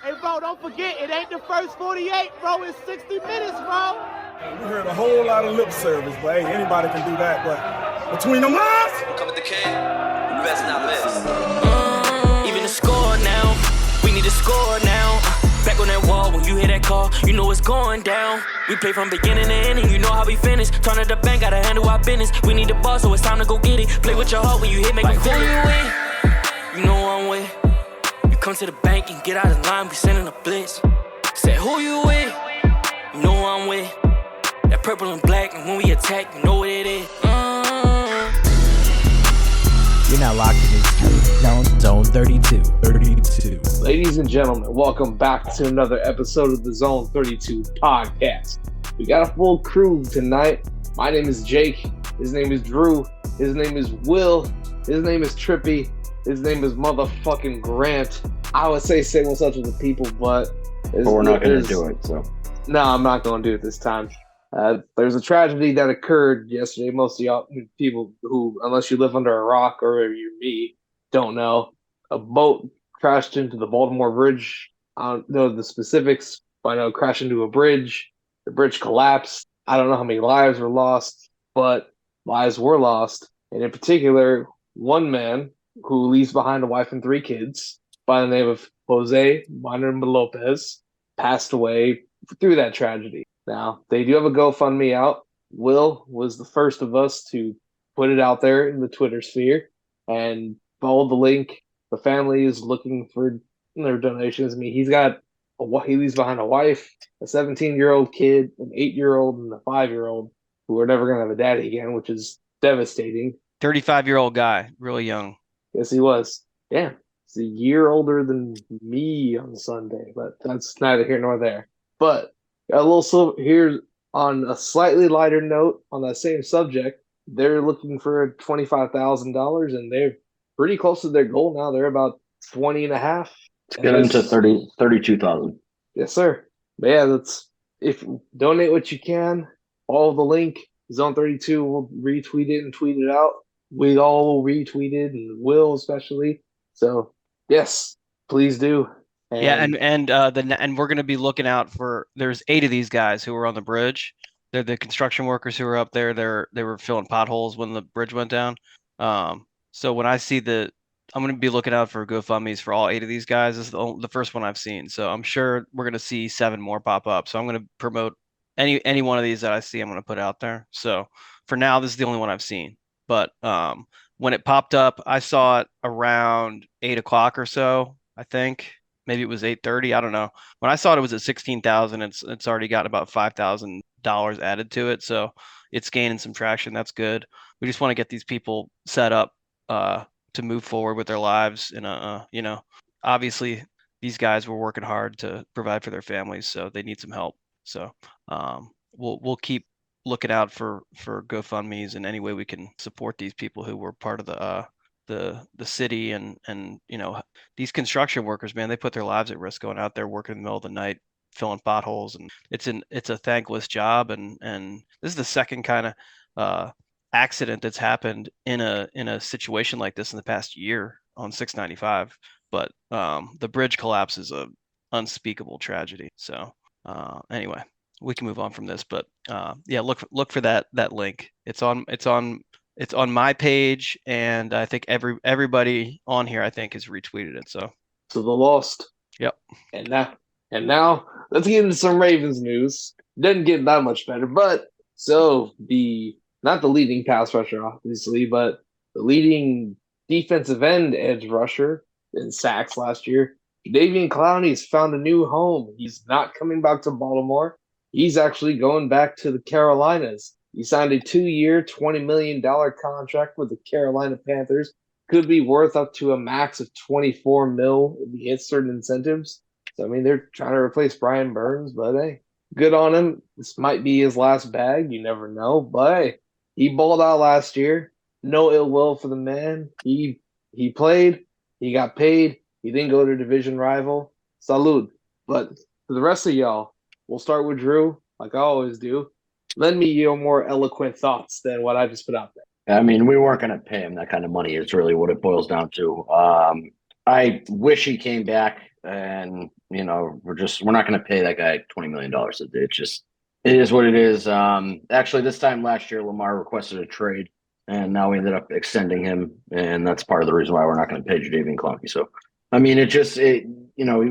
Hey, bro, don't forget, it ain't the first 48, bro. It's 60 minutes, bro. We heard a whole lot of lip service, but hey, anybody can do that. But between them lines, come with the kid, you best not miss. Even the score now, we need to score now. Back on that wall, when you hear that call, you know it's going down. We play from beginning to ending, you know how we finish. Turn to the bank, gotta handle our business. We need the ball, so it's time to go get it. Play with your heart when you hit, make like who you with? You know I'm with. You come to the bank and get out of line, we sending a blitz. Say who you with? You know I'm with. That purple and black, and when we attack, you know what it is. You're now locked in Zone 32. Ladies and gentlemen, welcome back to another episode of the Zone 32 podcast. We got a full crew tonight. My name is Jake. His name is Drew. His name is Will. His name is Trippy. His name is motherfucking Grant. I would say what's up to the people, but we're not going to do it. So no, I'm not going to do it this time. There's a tragedy that occurred yesterday. Most of y'all people who, unless you live under a rock or you're me, don't know. A boat crashed into the Baltimore bridge. I don't know the specifics, but I know it crashed into a bridge. The bridge collapsed. I don't know how many lives were lost, but lives were lost. And in particular, one man who leaves behind a wife and 3 kids by the name of Jose Manuel Lopez passed away through that tragedy. Now, they do have a GoFundMe out. Will was the first of us to put it out there in the Twitter sphere and follow the link. The family is looking for their donations. I mean, he leaves behind a wife, a 17-year-old kid, an 8-year-old, and a 5-year-old who are never going to have a daddy again, which is devastating. 35-year-old guy, really young. Yes, he was. Yeah, he's a year older than me on Sunday, but that's neither here nor there. But a little here on a slightly lighter note on that same subject, they're looking for $25,000 and they're pretty close to their goal now. They're about 20 and a half. Let's get them to 32,000. Yes, sir. But yeah, if donate what you can. Follow the link. Zone 32 will retweet it and tweet it out. We all will retweet it, and will especially. So yes, please do. And we're going to be looking out for. There's 8 of these guys who were on the bridge. They're the construction workers who were up there. They were filling potholes when the bridge went down. So when I see I'm going to be looking out for GoFundMe's for all 8 of these guys. This is the first one I've seen. So I'm sure we're going to see 7 more pop up. So I'm going to promote any one of these that I see. I'm going to put out there. So for now, this is the only one I've seen. But when it popped up, I saw it around 8 o'clock or so, I think. Maybe it was 8:30. I don't know. When I saw it was at 16,000. It's already got about $5,000 added to it, so it's gaining some traction. That's good. We just want to get these people set up to move forward with their lives. And obviously these guys were working hard to provide for their families, so they need some help. So we'll keep looking out for GoFundMe's and any way we can support these people who were part of the city and these construction workers, man, they put their lives at risk going out there working in the middle of the night filling potholes, and it's a thankless job, and this is the second kind of accident that's happened in a situation like this in the past year on 695. But the bridge collapse is a unspeakable tragedy. So anyway, we can move on from this, but yeah, look for that link. It's on my page, and I think everybody on here, I think, has retweeted it. So the lost. Yep. And now let's get into some Ravens news. Doesn't get that much better, but so not the leading pass rusher, obviously, but the leading defensive end edge rusher in sacks last year, Jadeveon Clowney has found a new home. He's not coming back to Baltimore. He's actually going back to the Carolinas. He signed a 2-year, $20 million contract with the Carolina Panthers. Could be worth up to a max of $24 million if he hits certain incentives. So, I mean, they're trying to replace Brian Burns, but hey, good on him. This might be his last bag. You never know. But hey, he balled out last year. No ill will for the man. He played. He got paid. He didn't go to a division rival. Salud. But for the rest of y'all, we'll start with Drew, like I always do. Lend me your more eloquent thoughts than what I just put out there. I mean, we weren't going to pay him that kind of money. It's really what it boils down to. I wish he came back. and we're not going to pay that guy $20 million. It is what it is. Actually, this time last year, Lamar requested a trade, and now we ended up extending him, and that's part of the reason why we're not going to pay Jadeveon Clowney. So, I mean,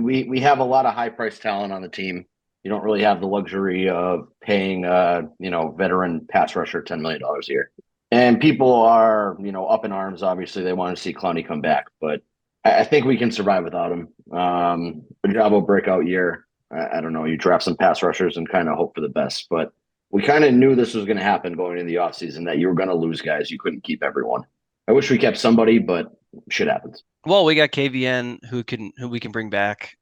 we have a lot of high price talent on the team. You don't really have the luxury of paying veteran pass rusher $10 million a year. And people are, up in arms. Obviously, they want to see Clowney come back, but I think we can survive without him. Ojabo breakout year. I don't know. You draft some pass rushers and kind of hope for the best, but we kind of knew this was going to happen going into the offseason, that you were going to lose guys. You couldn't keep everyone. I wish we kept somebody, but shit happens. Well, we got KVN who we can bring back.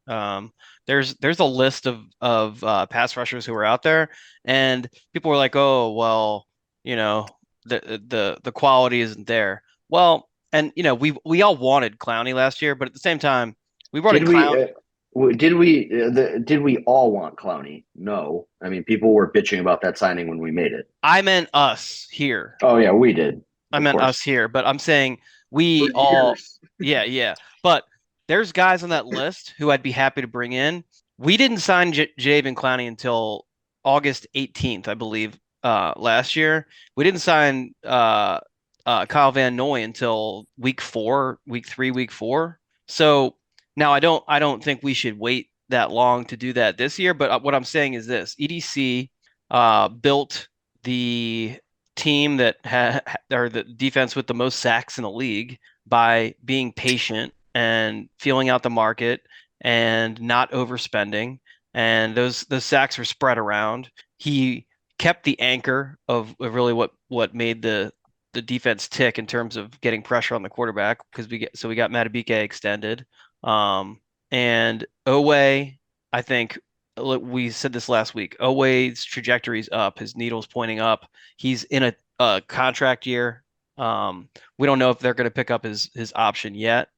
There's a list of pass rushers who are out there, and people were like, oh, well, the quality isn't there. Well, and we all wanted Clowney last year, but at the same time, we wanted Clowney. Did we all want Clowney? No. I mean, people were bitching about that signing when we made it. I meant us here. Oh yeah, we did. I meant us here, but I'm saying we all. Yeah. But there's guys on that list who I'd be happy to bring in. We didn't sign Jadeveon Clowney until August 18th, I believe, last year. We didn't sign Kyle Van Noy until week 3, week 4. So now I don't think we should wait that long to do that this year. But what I'm saying is this: EDC built the team that or the defense with the most sacks in the league by being patient and feeling out the market and not overspending. And those sacks were spread around. He kept the anchor of really what made the defense tick in terms of getting pressure on the quarterback, because we got Matabike extended. And Owe, I think we said this last week, Owe's trajectory's up. His needle's pointing up. He's in a contract year. We don't know if they're going to pick up his option yet.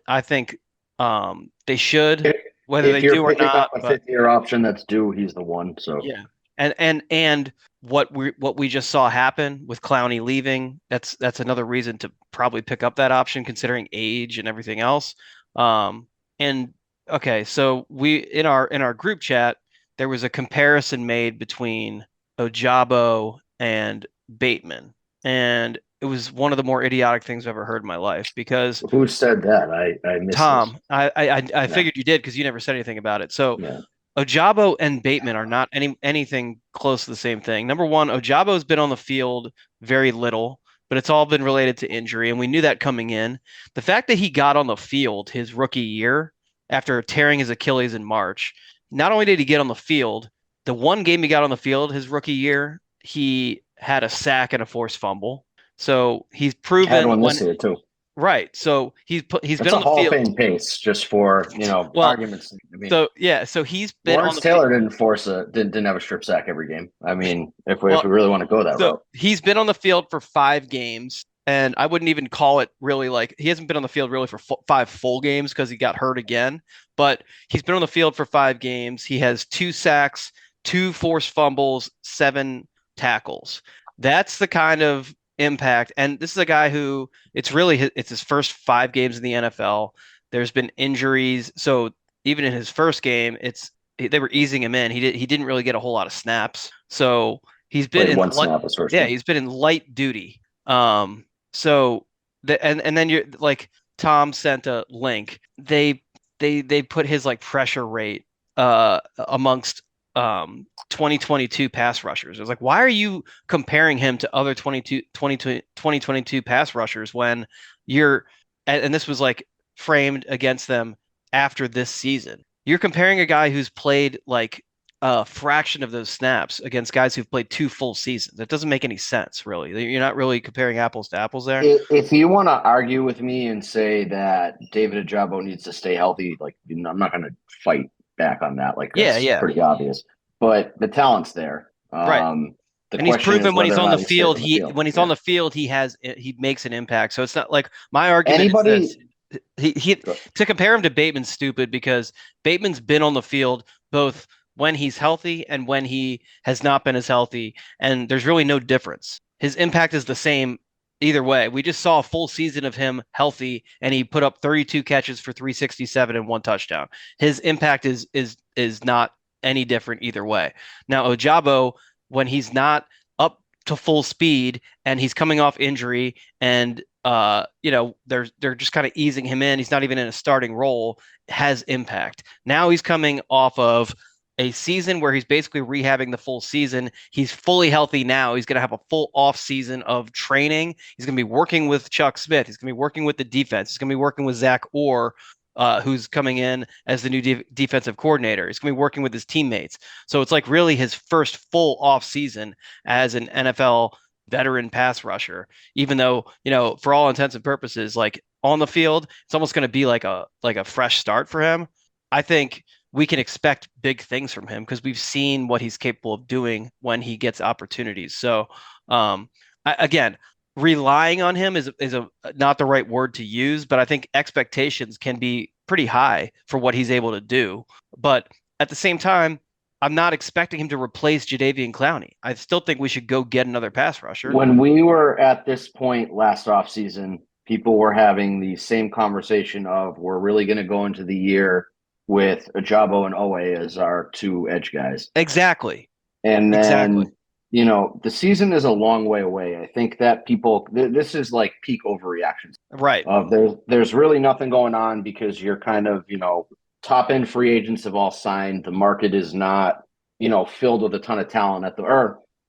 I think they should, whether they do or not. A 5th-year option that's due, he's the one. So yeah, and what we just saw happen with Clowney leaving, that's another reason to probably pick up that option, considering age and everything else. And okay, so we in our group chat, there was a comparison made between Ojabo and Bateman, and it was one of the more idiotic things I've ever heard in my life. Because who said that? I missed Tom. This. I figured you did, because you never said anything about it. So yeah. Ojabo and Bateman are not anything close to the same thing. Number one, Ojabo's been on the field very little, but it's all been related to injury, and we knew that coming in. The fact that he got on the field his rookie year after tearing his Achilles in March, not only did he get on the field, the one game he got on the field his rookie year, he had a sack and a forced fumble. So he's proven had one this year too. Right. So he's That's been on the Hall field. Of Fame pace, just for arguments. I mean, so he's been Lawrence on the Taylor didn't have a strip sack every game. I mean, if we really want to go that route. He's been on the field for 5 games, and I wouldn't even call it really he hasn't been on the field really for 5 full games because he got hurt again. But he's been on the field for 5 games. He has 2 sacks, 2 forced fumbles, 7 tackles. That's the kind of impact. And this is a guy who it's his first 5 games in the NFL. There's been injuries, so even in his first game, they were easing him in. He didn't really get a whole lot of snaps, so he's been he's been in light duty. And then you're like, Tom sent a link. They put his pressure rate amongst 2022 pass rushers. It was like, why are you comparing him to other 2022 pass rushers when and this was framed against them after this season? You're comparing a guy who's played a fraction of those snaps against guys who've played 2 full seasons. That doesn't make any sense, really. You're not really comparing apples to apples there. If you want to argue with me and say that David Ojabo needs to stay healthy, I'm not going to fight back on that. That's pretty obvious. But the talent's there. Right. And he's proven when he's on the field, he makes an impact. So it's not like my argument is this. To compare him to Bateman's stupid, because Bateman's been on the field both when he's healthy and when he has not been as healthy, and there's really no difference. His impact is the same either way. We just saw a full season of him healthy, and he put up 32 catches for 367 and 1 touchdown. His impact is not any different either way. Now, Ojabo, when he's not up to full speed and he's coming off injury, and they're just kind of easing him in. He's not even in a starting role. Has impact. Now he's coming off of a season where he's basically rehabbing the full season. He's fully healthy now. He's going to have a full off season of training. He's going to be working with Chuck Smith. He's going to be working with the defense. He's going to be working with Zach Orr, who's coming in as the new defensive coordinator. He's going to be working with his teammates. So it's like really his first full off season as an NFL veteran pass rusher, even though, for all intents and purposes, like on the field, it's almost going to be like a fresh start for him. I think we can expect big things from him because we've seen what he's capable of doing when he gets opportunities. So, again, relying on him is not the right word to use, but I think expectations can be pretty high for what he's able to do. But at the same time, I'm not expecting him to replace Jadeveon Clowney. I still think we should go get another pass rusher. When we were at this point last offseason, people were having the same conversation of we're really going to go into the year with Ojabo and Owe as our 2 edge guys. Exactly. And then, the season is a long way away. I think that this is like peak overreactions. Right. There's really nothing going on because you're kind of, top end free agents have all signed. The market is not, filled with a ton of talent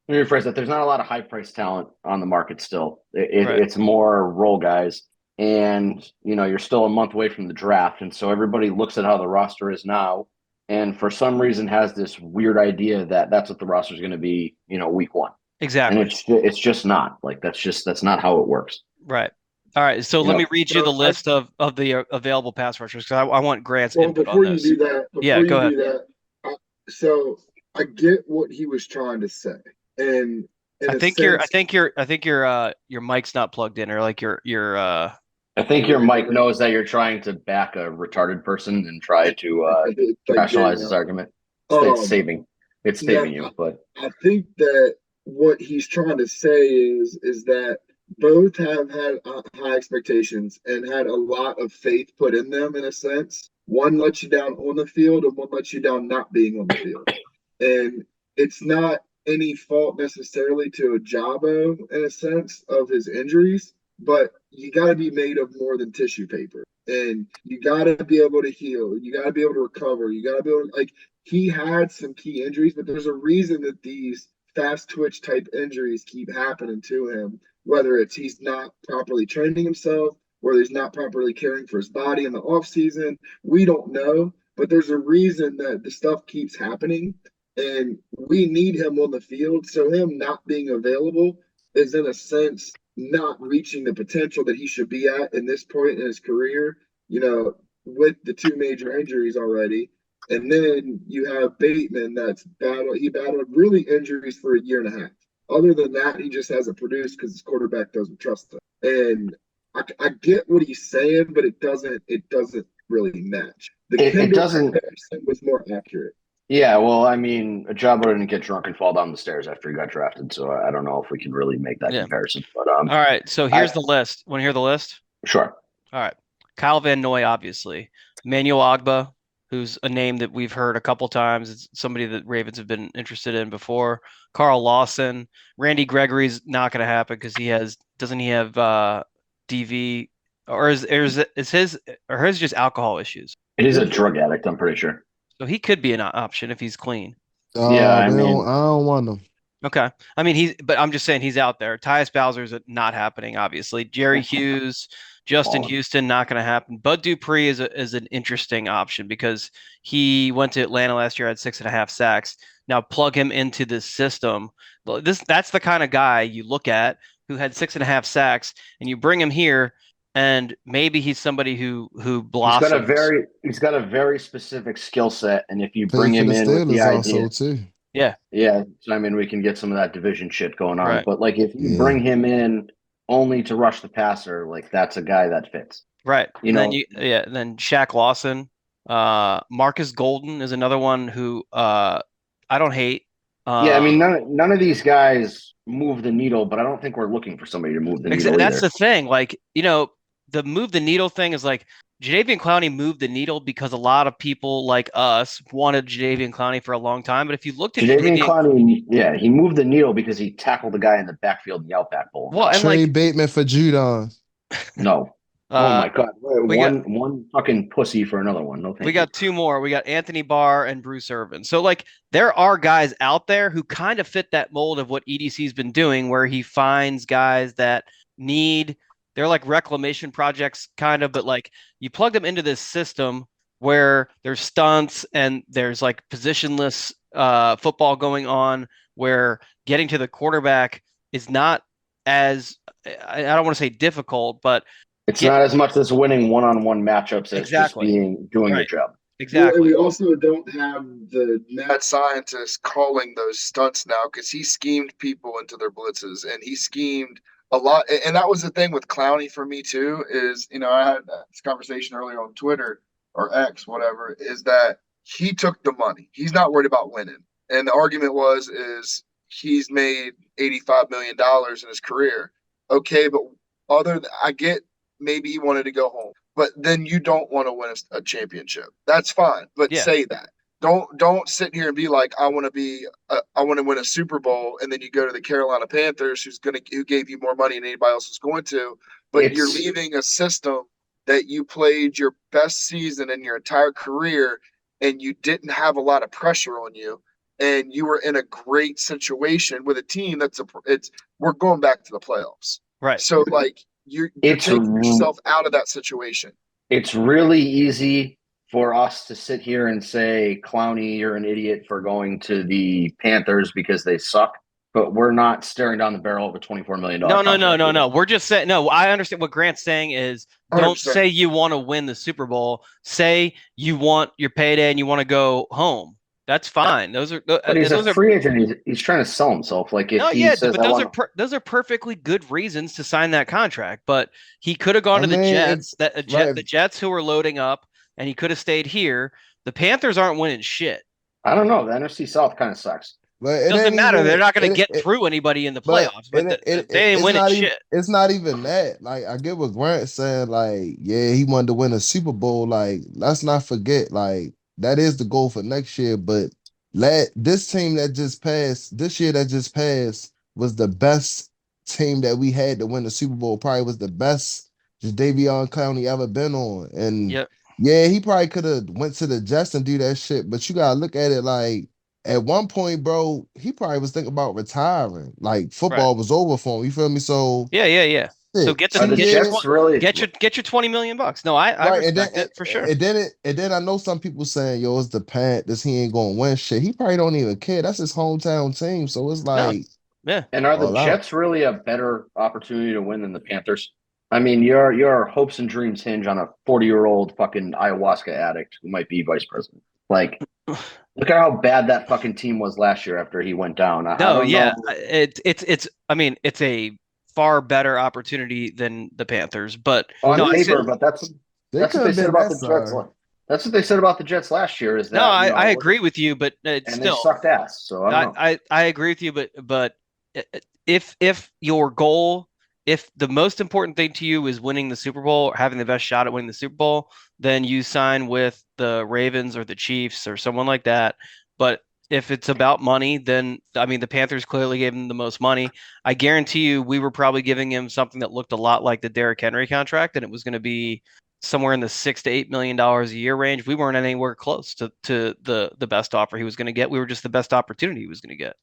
let me rephrase that. There's not a lot of high price talent on the market still. It's more role guys. And, you're still a month away from the draft. And so everybody looks at how the roster is now. And for some reason has this weird idea that that's what the roster is going to be, week 1. Exactly. And it's just not. Like, that's not how it works. Right. All right. So let me read you the list of the available pass rushers because I want Grant's input on this. Go ahead. So I get what he was trying to say. And I think your mic's not plugged in, or like your I think your mic knows that you're trying to back a retarded person and try to rationalize his argument. It's saving you. But I think that what he's trying to say is that both have had high expectations and had a lot of faith put in them in a sense. One lets you down on the field and one lets you down not being on the field. And it's not any fault necessarily to Ojabo in a sense of his injuries, but you got to be made of more than tissue paper. And you got to be able to heal. You got to be able to recover. You got to be able to, he had some key injuries, but there's a reason that these fast twitch type injuries keep happening to him, whether it's he's not properly training himself, whether he's not properly caring for his body in the off season. We don't know, but there's a reason that the stuff keeps happening. And we need him on the field. So him not being available is in a sense not reaching the potential that he should be at in this point in his career, with the 2 major injuries already. And then you have Bateman he battled really injuries for a year and a half. Other than that, he just hasn't produced because his quarterback doesn't trust him. And I get what he's saying, but it doesn't really match. It doesn't comparison was more accurate. Yeah, well, I mean, Ojabo didn't get drunk and fall down the stairs after he got drafted, so I don't know if we can really make that comparison. But all right, so here's the list. Want to hear the list? Sure. All right, Kyle Van Noy, obviously. Emmanuel Ogbah, who's a name that we've heard a couple times. It's somebody that Ravens have been interested in before. Carl Lawson. Randy Gregory's not going to happen because doesn't he have DV, or is his just alcohol issues? He's a drug addict, I'm pretty sure. So he could be an option if he's clean. I don't want him. Okay. I mean, but I'm just saying he's out there. Tyus Bowser's not happening, obviously. Jerry Hughes, Justin Houston, not going to happen. Bud Dupree is an interesting option because he went to Atlanta last year, had 6.5 sacks. Now plug him into this system. That's the kind of guy you look at who had 6.5 sacks, and you bring him here, and maybe he's somebody who blossoms. He's got a very specific skill set, and if you bring him in with the idea, too. Yeah. So I mean, we can get some of that division shit going on. Right. But if you bring him in only to rush the passer, that's a guy that fits. Right. Then Shaq Lawson, Marcus Golden is another one who I don't hate. Yeah, I mean, none of these guys move the needle, but I don't think we're looking for somebody to move the needle That's either. the thing. Like, the move the needle thing is like Jadeveon Clowney moved the needle because a lot of people like us wanted Jadeveon Clowney for a long time. But if you looked at Jadeveon Clowney, yeah, he moved the needle because he tackled the guy in the backfield in the Outback Bowl. Well, and Trey Bateman for Judon. No. Oh my God! One fucking pussy for another one. No, thank we got two more. We got Anthony Barr and Bruce Irvin. So like there are guys out there who kind of fit that mold of what EDC's been doing, where he finds guys that they're like reclamation projects kind of, but like you plug them into this system where there's stunts and there's like positionless football going on, where getting to the quarterback is not as, I don't want to say difficult, but it's not as much as winning one-on-one matchups as just doing your job. Exactly. Well, we also don't have the mad scientist calling those stunts now, because he schemed people into their blitzes, and he schemed a lot. And that was the thing with Clowney for me too, is, I had this conversation earlier on Twitter or X, whatever, is that he took the money. He's not worried about winning. And the argument is he's made $85 million in his career. Okay, but I get maybe he wanted to go home, but then you don't want to win a championship. That's fine, but say that. Don't sit here and be like, I want to win a Super Bowl, and then you go to the Carolina Panthers, who gave you more money than anybody else was going to, but you're leaving a system that you played your best season in your entire career, and you didn't have a lot of pressure on you, and you were in a great situation with a team we're going back to the playoffs. Right. So like you're taking yourself out of that situation. It's really easy for us to sit here and say, Clowney, you're an idiot for going to the Panthers because they suck, but we're not staring down the barrel of a $24 million. No. We're just saying, no, I understand what Grant's saying is, don't 100%. Say you want to win the Super Bowl. Say you want your payday and you want to go home. That's fine. Those are. But he's a free agent. He's trying to sell himself. Like those are perfectly good reasons to sign that contract. But he could have gone to the Jets. The Jets who were loading up, and he could have stayed here. The Panthers aren't winning shit. I don't know. The NFC South kind of sucks. But it doesn't matter. They're not going to get through anybody in the playoffs. But they ain't winning shit. It's not even that. Like, I get what Grant's saying. Like, yeah, he wanted to win a Super Bowl. Like, let's not forget. Like, that is the goal for next year. But this team that just passed, this year that just passed, was the best team that we had to win the Super Bowl. Probably was the best Jadeveon Clowney ever been on. And yeah, he probably could have went to the Jets and do that shit. But you gotta look at it like, at one point, bro, he probably was thinking about retiring. Like, football was over for him. You feel me? So yeah. So get your $20 million. No, I respect it for sure. And then I know some people saying, yo, it's the Panthers, he ain't gonna win shit. He probably don't even care. That's his hometown team. So it's like, yeah. And are the Jets really a better opportunity to win than the Panthers? I mean, your hopes and dreams hinge on a 40-year-old fucking ayahuasca addict who might be vice president. Like, look at how bad that fucking team was last year after he went down. It's a far better opportunity than the Panthers, but on paper, but that's what they said about the Jets. That's what they said about the Jets last year. Is that I agree with you, but it's and still they sucked ass. So I agree with you, but if your goal, if the most important thing to you is winning the Super Bowl or having the best shot at winning the Super Bowl, then you sign with the Ravens or the Chiefs or someone like that. But if it's about money, then, I mean, the Panthers clearly gave him the most money. I guarantee you we were probably giving him something that looked a lot like the Derrick Henry contract, and it was going to be somewhere in the $6 to $8 million a year range. We weren't anywhere close to the best offer he was going to get. We were just the best opportunity he was going to get.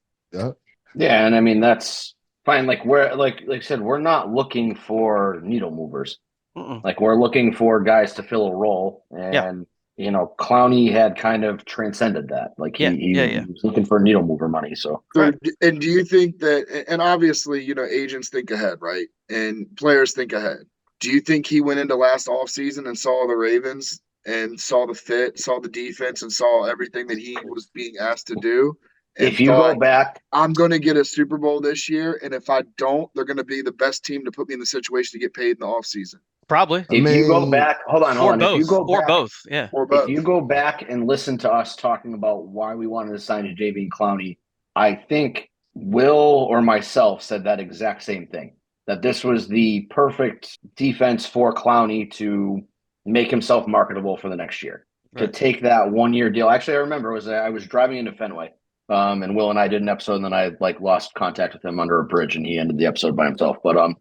Yeah, and I mean, that's fine. Like, like I said, we're not looking for needle movers. Like, we're looking for guys to fill a role, and Clowney had kind of transcended that. Like, he was looking for needle mover money. So, and do you think that? And obviously, agents think ahead, right? And players think ahead. Do you think he went into last offseason and saw the Ravens and saw the fit, saw the defense, and saw everything that he was being asked to do? If you go back, I'm going to get a Super Bowl this year, and if I don't, they're going to be the best team to put me in the situation to get paid in the offseason. Probably. You go back, hold on. If you go back, or both, If you go back and listen to us talking about why we wanted to sign Jadeveon Clowney, I think Will or myself said that exact same thing, that this was the perfect defense for Clowney to make himself marketable for the next year, to take that 1 year deal. Actually, I remember I was driving into Fenway, and Will and I did an episode, and then I lost contact with him under a bridge, and he ended the episode by himself. But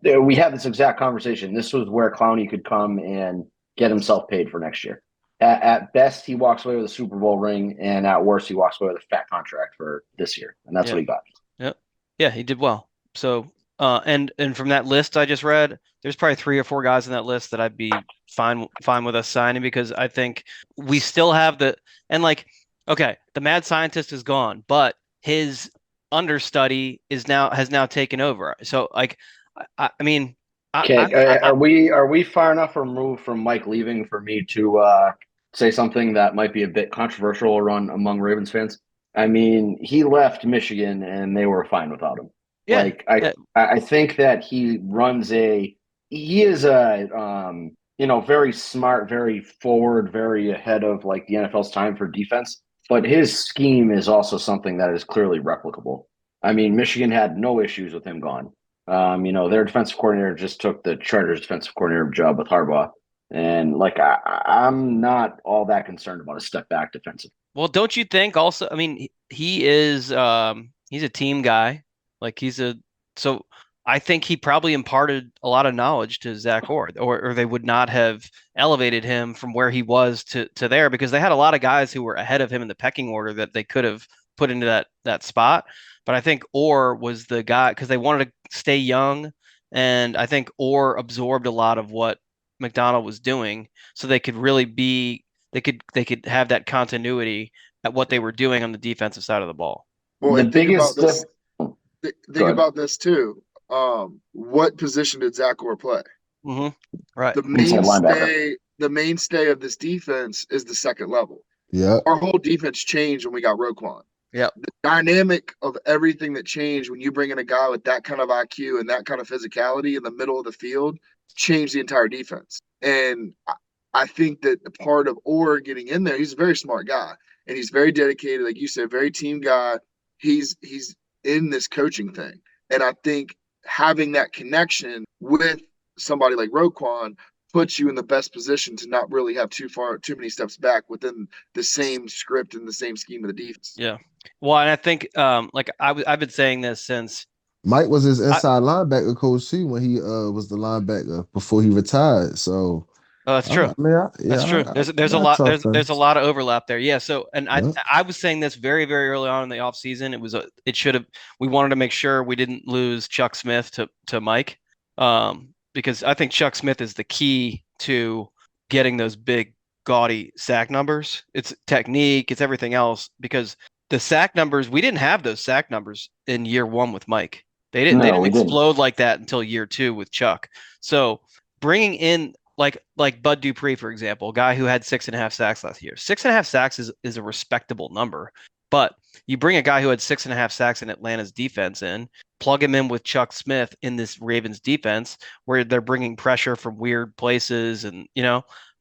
we had this exact conversation. This was where Clowney could come and get himself paid for next year. At best, he walks away with a Super Bowl ring, and at worst, he walks away with a fat contract for this year, and that's what he got. Yep. Yeah, he did well. So, and from that list I just read, there's probably 3 or 4 guys in that list that I'd be fine with us signing, because I think we still have the mad scientist is gone, but his understudy has now taken over. So I mean. Are we far enough removed from Mike leaving for me to say something that might be a bit controversial among Ravens fans? I mean, he left Michigan and they were fine without him. Yeah, I think that he is a very smart, very forward, very ahead of the NFL's time for defense. But his scheme is also something that is clearly replicable. I mean, Michigan had no issues with him gone. Their defensive coordinator just took the Chargers defensive coordinator job with Harbaugh. And I'm not all that concerned about a step back defensive. Well, don't you think also, I mean, he is, he's a team guy. So I think he probably imparted a lot of knowledge to Zach Orr, or they would not have elevated him from where he was to there, because they had a lot of guys who were ahead of him in the pecking order that they could have put into that spot. But I think Orr was the guy, because they wanted to stay young, and I think Orr absorbed a lot of what McDonald was doing, so they could really they could have that continuity at what they were doing on the defensive side of the ball. Well, and think about this too. What position did Zach Orr play? Mm-hmm. Right. The mainstay of this defense is the second level. Yeah. Our whole defense changed when we got Roquan. Yeah. The dynamic of everything that changed when you bring in a guy with that kind of IQ and that kind of physicality in the middle of the field changed the entire defense. And I think that the part of Orr getting in there, he's a very smart guy and he's very dedicated. Like you said, very team guy. He's in this coaching thing. And I think having that connection with somebody like Roquan puts you in the best position to not really have too many steps back within the same script and the same scheme of the defense. Yeah. Well, and I think I've been saying this since Mike was his inside linebacker coach too when he was the linebacker before he retired. So that's true. That's true. There's a lot of overlap there. Yeah. So, and I was saying this very, very early on in the offseason. We wanted to make sure we didn't lose Chuck Smith to Mike, because I think Chuck Smith is the key to getting those big, gaudy sack numbers. It's technique, it's everything else, because the sack numbers, we didn't have those sack numbers in year 1 with Mike. They didn't explode like that until year 2 with Chuck. So bringing in like Bud Dupree, for example, a guy who had 6.5 sacks last year. 6.5 sacks is a respectable number, but you bring a guy who had 6.5 sacks in Atlanta's defense in, plug him in with Chuck Smith in this Ravens defense where they're bringing pressure from weird places. And,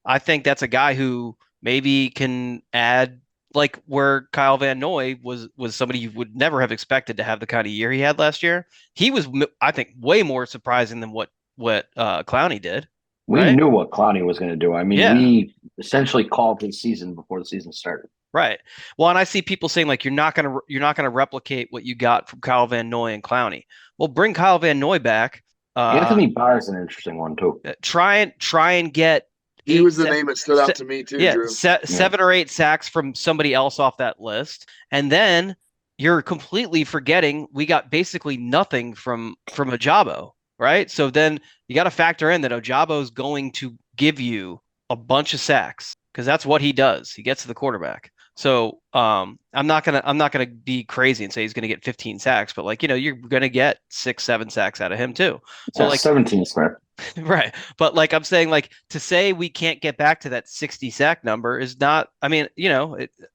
I think that's a guy who maybe can add, like where Kyle Van Noy was somebody you would never have expected to have the kind of year he had last year. He was, I think, way more surprising than what Clowney did. We knew what Clowney was going to do. I mean, we essentially called his season before the season started. Right. Well, and I see people saying you're not gonna replicate what you got from Kyle Van Noy and Clowney. Well, bring Kyle Van Noy back. Anthony Barr is an interesting one too. Try and get. He was the name that stood out to me too. Yeah, Drew. 7 or 8 sacks from somebody else off that list, and then you're completely forgetting we got basically nothing from Ojabo, right? So then you got to factor in that Ojabo is going to give you a bunch of sacks because that's what he does. He gets to the quarterback. So I'm not gonna be crazy and say he's gonna get 15 sacks, but you're gonna get 6-7 sacks out of him too. So 17 square. Right. But I'm saying to say we can't get back to that 60 sack number is not, I mean,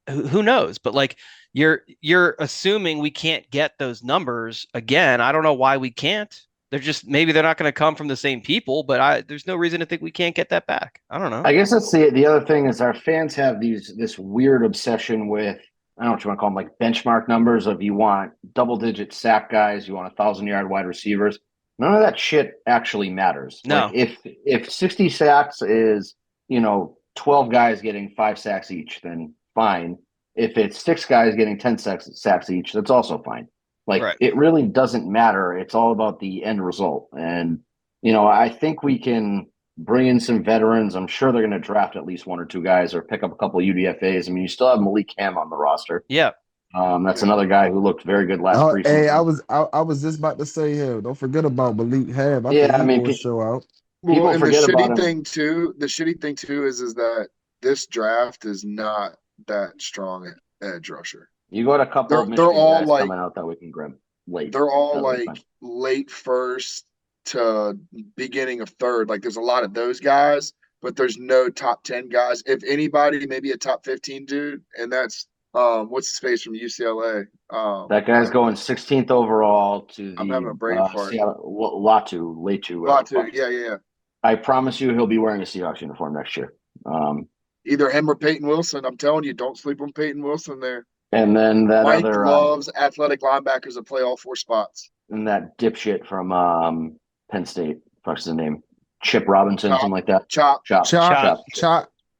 who knows, but you're assuming we can't get those numbers again. I don't know why we can't. Maybe they're not going to come from the same people, but there's no reason to think we can't get that back. I don't know. I guess that's the other thing is our fans have this weird obsession with I don't know what you want to call them, like benchmark numbers of you want double-digit sack guys, you want 1,000-yard wide receivers. None of that shit actually matters. No. Like if 60 sacks is 12 guys getting 5 sacks each, then fine. If it's 6 guys getting 10 sacks each, that's also fine. Like Right. it really doesn't matter. It's all about the end result. And I think we can bring in some veterans. I'm sure they're going to draft at least 1 or 2 guys or pick up a couple of UDFAs. I mean, you still have Malik Ham on the roster. Yeah. That's another guy who looked very good last preseason. Hey, I was just about to say him. Don't forget about Malik Ham. I think he will show out. People Well, and the forget about him. the shitty thing too is that this draft is not that strong at edge rusher. You got a couple of Michigan guys coming out that we can grab late. They're all like late first to beginning of third. Like there's a lot of those guys, but there's no top 10 guys. If anybody, maybe a top 15 dude, and that's what's his face from UCLA. That guy's going 16th overall to the I'm having a brain fart. Latu. Yeah. I promise you he'll be wearing a Seahawks uniform next year. Either him or Peyton Wilson. I'm telling you, don't sleep on Peyton Wilson there. And then that Mike other loves athletic linebackers that play all 4 spots. And that dipshit from Penn State. What's his name? Chip Robinson, something like that. Chop.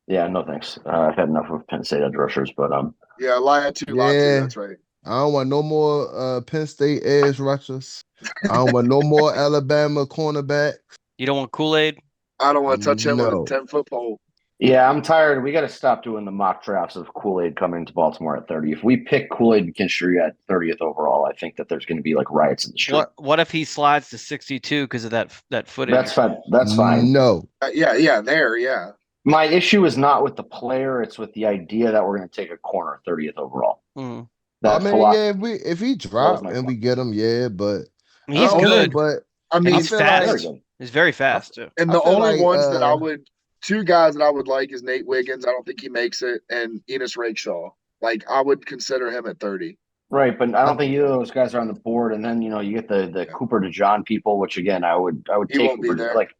Yeah, no thanks. I've had enough of Penn State edge rushers, but yeah, Latu, that's right. I don't want no more Penn State edge rushers. I don't want no more Alabama cornerback. You don't want Kool-Aid? I don't want to touch him with a 10-foot pole. Yeah, I'm tired. We got to stop doing the mock drafts of Kool-Aid coming to Baltimore at 30. If we pick Kool-Aid McKinstry at 30th overall, I think that there's going to be like riots in the street. What if he slides to 62 because of that footage? That's fine. That's fine. No. Yeah. My issue is not with the player; it's with the idea that we're going to take a corner 30th overall. Mm. If he drops and we get him, but he's good. But I mean, he's fast. He's very fast too. And the only ones that I would. 2 guys that I would like is Nate Wiggins. I don't think he makes it, and Enos Rakeshaw. Like I would consider him at 30. Right, but I don't think either of those guys are on the board. And then you get the Cooper DeJean people, which again I would he take. Won't be there. Like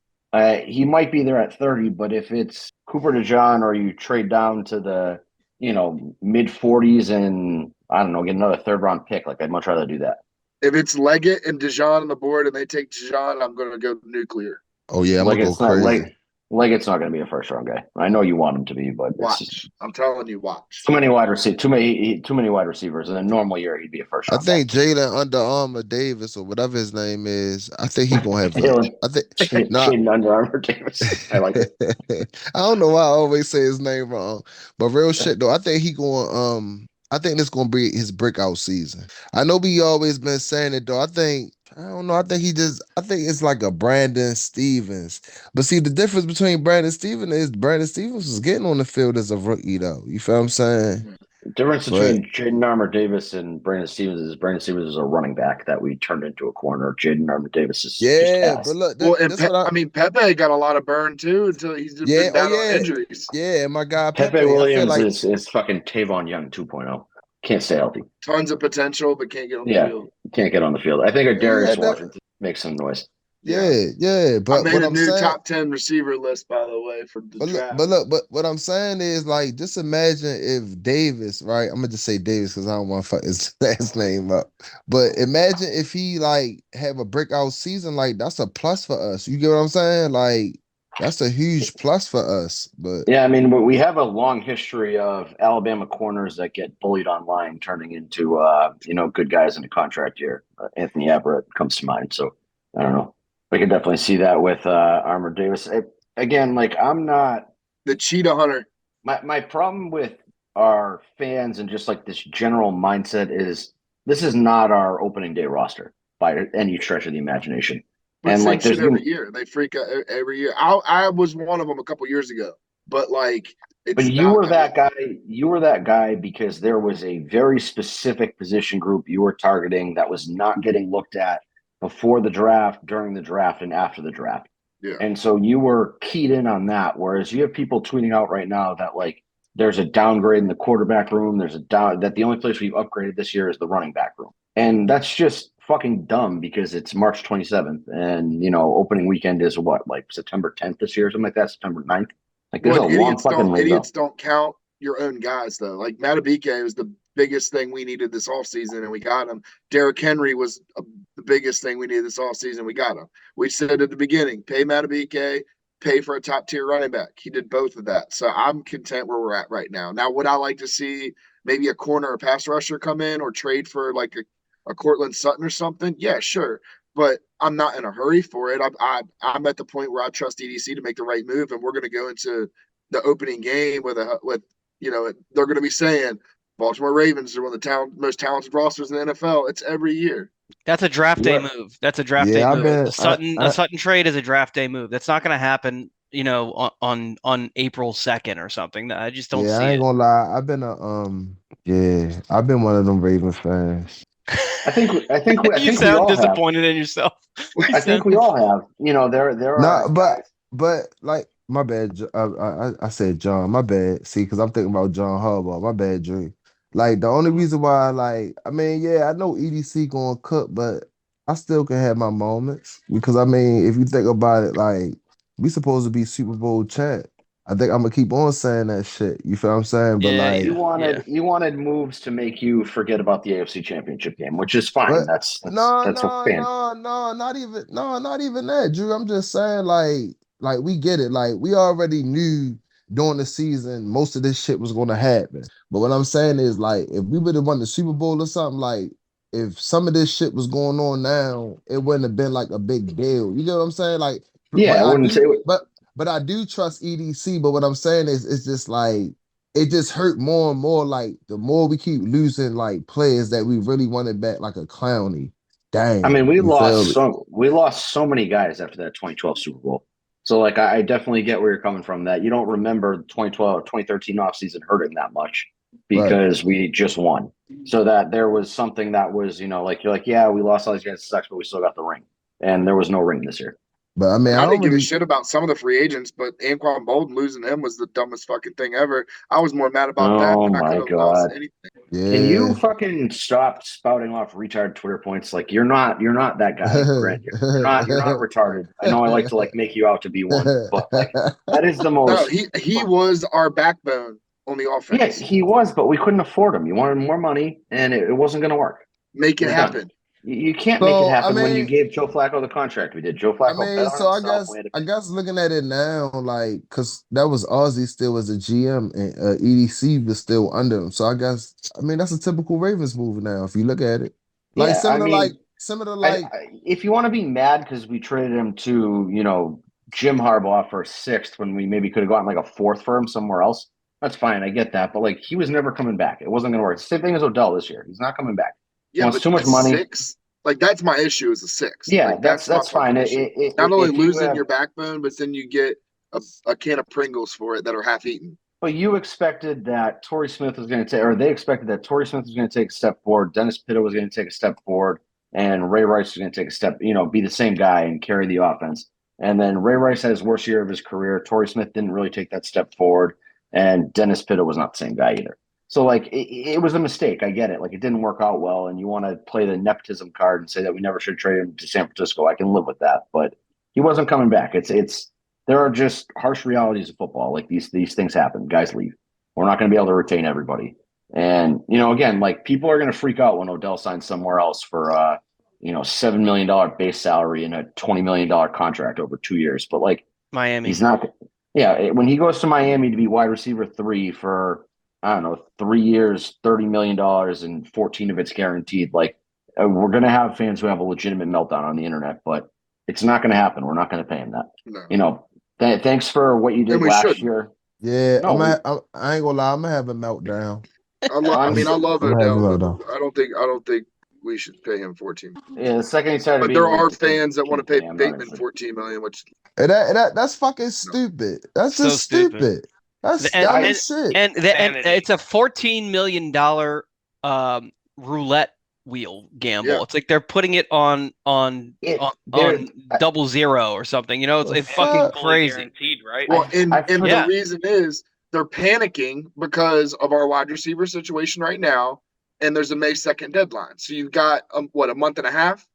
he might be there at 30, but if it's Cooper DeJean or you trade down to the mid 40s and I don't know, get another 3rd round pick, like I'd much rather do that. If it's Leggett and DeJean on the board and they take DeJean, I'm going to go nuclear. Oh yeah, I'm going to go crazy. Leggett's not going to be a 1st round guy. I know you want him to be, but watch. I'm telling you, watch. Too many wide receivers. In a normal year, he'd be a 1st round. I think Jalen Under Armour Davis or whatever his name is. I think he's gonna have. Jaden Under Armour Davis. I like it. I don't know why I always say his name wrong, but real shit though. I think he going. I think this gonna be his breakout season. I know we always been saying it though. I don't know. I think it's like a Brandon Stevens. But see, the difference between Brandon Stevens is Brandon Stevens was getting on the field as a rookie, though. You feel what I'm saying? The difference between Jaden Armour Davis and Brandon Stevens is a running back that we turned into a corner. Jaden Armour Davis is just but look, Pepe got a lot of burn too until he's just been down on injuries. Yeah, my guy Pepe Williams is fucking Tavon Young 2.0. Can't stay healthy. Tons of potential, but can't get on the field. Can't get on the field. I think Darius Washington makes some noise. Yeah. But I made a new top 10 receiver list, by the way, for the draft. But what I'm saying is, like, just imagine if Davis, right? I'm gonna just say Davis because I don't want to fuck his last name up. But imagine if he like have a breakout season, like that's a plus for us. You get what I'm saying? Like that's a huge plus for us. But yeah, I mean, we have a long history of Alabama corners that get bullied online, turning into good guys in a contract year. Anthony Averett comes to mind. So I don't know. We can definitely see that with Armour Davis. Again, like I'm not the cheetah hunter. My problem with our fans and just like this general mindset is this is not our opening day roster by any stretch of the imagination. But and like there's every year they freak out every year. I was one of them a couple years ago, but like. But you were that guy. You were that guy because there was a very specific position group you were targeting that was not getting looked at before the draft, during the draft, and after the draft. Yeah. And so you were keyed in on that. Whereas you have people tweeting out right now that like there's a downgrade in the quarterback room. That the only place we've upgraded this year is the running back room. And that's just fucking dumb because it's March 27th and opening weekend is what, like September 10th this year or something like that, September 9th. Like there's a long fucking window. Idiots don't count. your own guys though. Like Matabike was the biggest thing we needed this offseason, and we got him. Derrick Henry was the biggest thing we needed this offseason. We got him. We said at the beginning, pay Matabike, pay for a top tier running back. He did both of that. So I'm content where we're at right now. Now, would I like to see maybe a corner or pass rusher come in or trade for like a Cortland Sutton or something? Yeah, sure. But I'm not in a hurry for it. I'm at the point where I trust EDC to make the right move, and we're going to go into the opening game with they're going to be saying Baltimore Ravens are one of the most talented rosters in the NFL. It's every year. That's a draft day move. That's a draft day move. bet The Sutton trade is a draft day move. That's not going to happen, on April 2nd or something. I just don't see I ain't it. gonna lie. I've been I've been one of them Ravens fans. I think You we sound all disappointed in yourself. I think we all have. There are. But like my bad. I said John. My bad. See, because I'm thinking about John Harbaugh. My bad, Drew. Like the only reason why, I know EDC going to cook, but I still can have my moments because if you think about it, like we supposed to be Super Bowl champ. I think I'm gonna keep on saying that shit. You feel what I'm saying? But you wanted moves to make you forget about the AFC Championship game, which is fine. That's not even that, Drew. I'm just saying, like we get it. Like we already knew during the season most of this shit was gonna happen. But what I'm saying is, like, if we would have won the Super Bowl or something, like if some of this shit was going on now, it wouldn't have been like a big deal. You know what I'm saying? Like, yeah, I wouldn't say. But I do trust EDC. But what I'm saying is, it's just like it just hurt more and more. Like the more we keep losing like players that we really wanted back, like a Clowney. Dang. I mean, we lost so many guys after that 2012 Super Bowl. So like I definitely get where you're coming from. That you don't remember the 2012 or 2013 offseason hurting that much because we just won. So that there was something that was, like you're like, yeah, we lost all these guys, it sucks, but we still got the ring. And there was no ring this year. But I didn't give a shit about some of the free agents, but Anquan Bolden losing him was the dumbest fucking thing ever. I was more mad about that than I could have lost anything. Yeah. Can you fucking stop spouting off retarded Twitter points? Like you're not that guy, Grant. You're not retarded. I know I like to make you out to be one, but that is the most. No, he was our backbone on the offense. Yeah, he was, but we couldn't afford him. You wanted more money, and it wasn't going to work. Make it happen. You can't make it happen when you gave Joe Flacco the contract we did. Joe Flacco. I guess looking at it now, like, because that was Ozzy still as a GM and EDC was still under him. So I guess that's a typical Ravens move now if you look at it. Like if you want to be mad because we traded him to Jim Harbaugh for a sixth when we maybe could have gotten like a fourth for him somewhere else, that's fine. I get that, but like he was never coming back. It wasn't going to work. Same thing as Odell this year. He's not coming back. Yeah, wants too much money. 6, like that's my issue is a 6. Yeah, like, that's fine. Not only losing your backbone, but then you get a can of Pringles for it that are half eaten. But you expected that Torrey Smith was going to take, or they expected that Torrey Smith was going to take a step forward, Dennis Pitta was going to take a step forward, and Ray Rice was going to take a step, be the same guy and carry the offense. And then Ray Rice had his worst year of his career. Torrey Smith didn't really take that step forward, and Dennis Pitta was not the same guy either. So, like, it was a mistake. I get it. Like, it didn't work out well, and you want to play the nepotism card and say that we never should trade him to San Francisco. I can live with that, but he wasn't coming back. There are just harsh realities of football. Like, these things happen. Guys leave. We're not going to be able to retain everybody. And, again, like, people are going to freak out when Odell signs somewhere else for, $7 million base salary and a $20 million contract over 2 years. But, like, Miami. He's not – yeah, when he goes to Miami to be wide receiver 3 for – I don't know, 3 years, $30 million, and 14 of it's guaranteed. Like, we're going to have fans who have a legitimate meltdown on the internet, but it's not going to happen. We're not going to pay him that. No. Thanks for what you did last year. Yeah, I ain't gonna lie. I'm gonna have a meltdown. I love Odell. I don't think we should pay him $14 million. Yeah, the second he started, but there are fans that want to pay Bateman $14 million, which that's fucking stupid. That's just so stupid. That's shit. And it's a $14 million roulette wheel gamble. Yeah. It's like they're putting it on 00 or something. It's fucking crazy. Guaranteed, right? Well, and the reason is they're panicking because of our wide receiver situation right now, and there's a May 2nd deadline. So you've got a month and a half,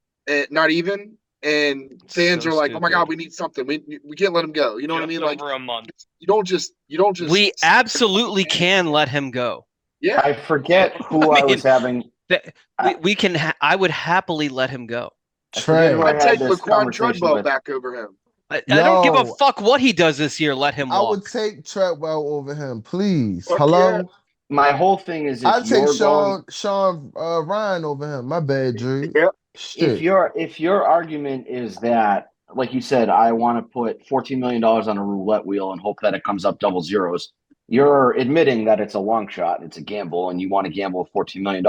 not even, and fans So are like, "Oh my stupid. God, we need something. We can't let him go." You know what I mean? Like over a month. you don't just We absolutely can let him go. Yeah. I forget who I was having. We can. I would happily let him go. Trash. I'd take Laquan Treadwell back over him. I don't give a Yo. fuck what he does this year. Let him I walk. would take Treadwell over him, please. Fuck Hello? yeah. My whole thing is if I'd take you're going, Sean Ryan over him. My bad, Drew. Yep. Shit. if your argument is that, like you said, I want to put $14 million on a roulette wheel and hope that it comes up double zeros, you're admitting that it's a long shot, it's a gamble, and you want to gamble with $14 million.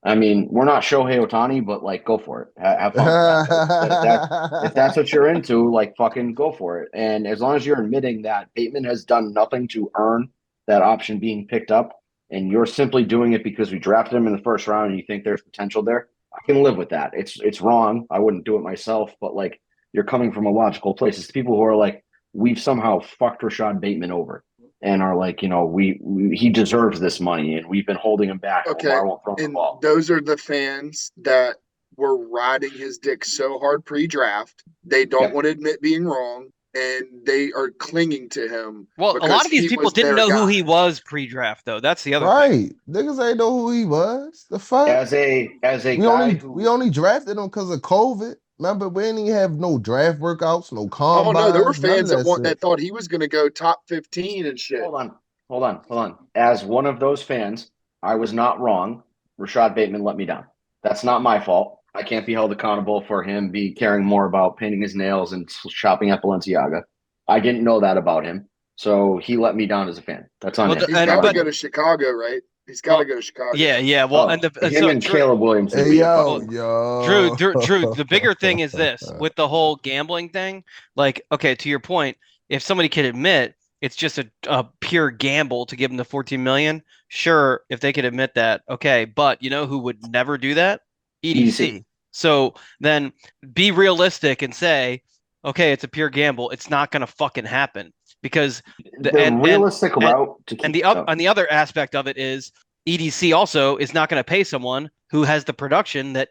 I mean, we're not Shohei Ohtani, but like, go for it. Have fun with that. If that's what you're into, like, fucking go for it. And as long as you're admitting that Bateman has done nothing to earn that option being picked up, and you're simply doing it because we drafted him in the first round and you think there's potential there, I can live with that. It's wrong. I wouldn't do it myself, but like, you're coming from a logical place. It's people who are like, we've somehow fucked Rashad Bateman over and are like, you know, he deserves this money and we've been holding him back. Okay. Lamar won't throw the And ball. those are the fans that were riding his dick so hard pre-draft. They don't want to admit being wrong, and they are clinging to him. Well, a lot of these people didn't know who he was pre-draft, though. That's the other thing. Right. Niggas ain't know who he was. The fuck? As a we only drafted him because of COVID. Remember, we didn't even have no draft workouts, no combines. Oh no, there were fans that that thought he was going to go top 15 and shit. Hold on. As one of those fans, I was not wrong. Rashad Bateman let me down. That's not my fault. I can't be held accountable for him caring more about painting his nails and shopping at Balenciaga. I didn't know that about him. So he let me down as a fan. That's on him. He's got to go to Chicago, right? He's got to go to Chicago. Yeah. Well, and Drew, Caleb Williams. Hey, yo. Drew. The bigger thing is this with the whole gambling thing. Like, okay, to your point, if somebody can admit it's just a pure gamble to give them the $14 million, sure, if they could admit that, okay. But you know who would never do that? EDC. So then be realistic and say, okay, it's a pure gamble. It's not going to fucking happen because the realistic route to keep and the other aspect of it is EDC also is not going to pay someone who has the production that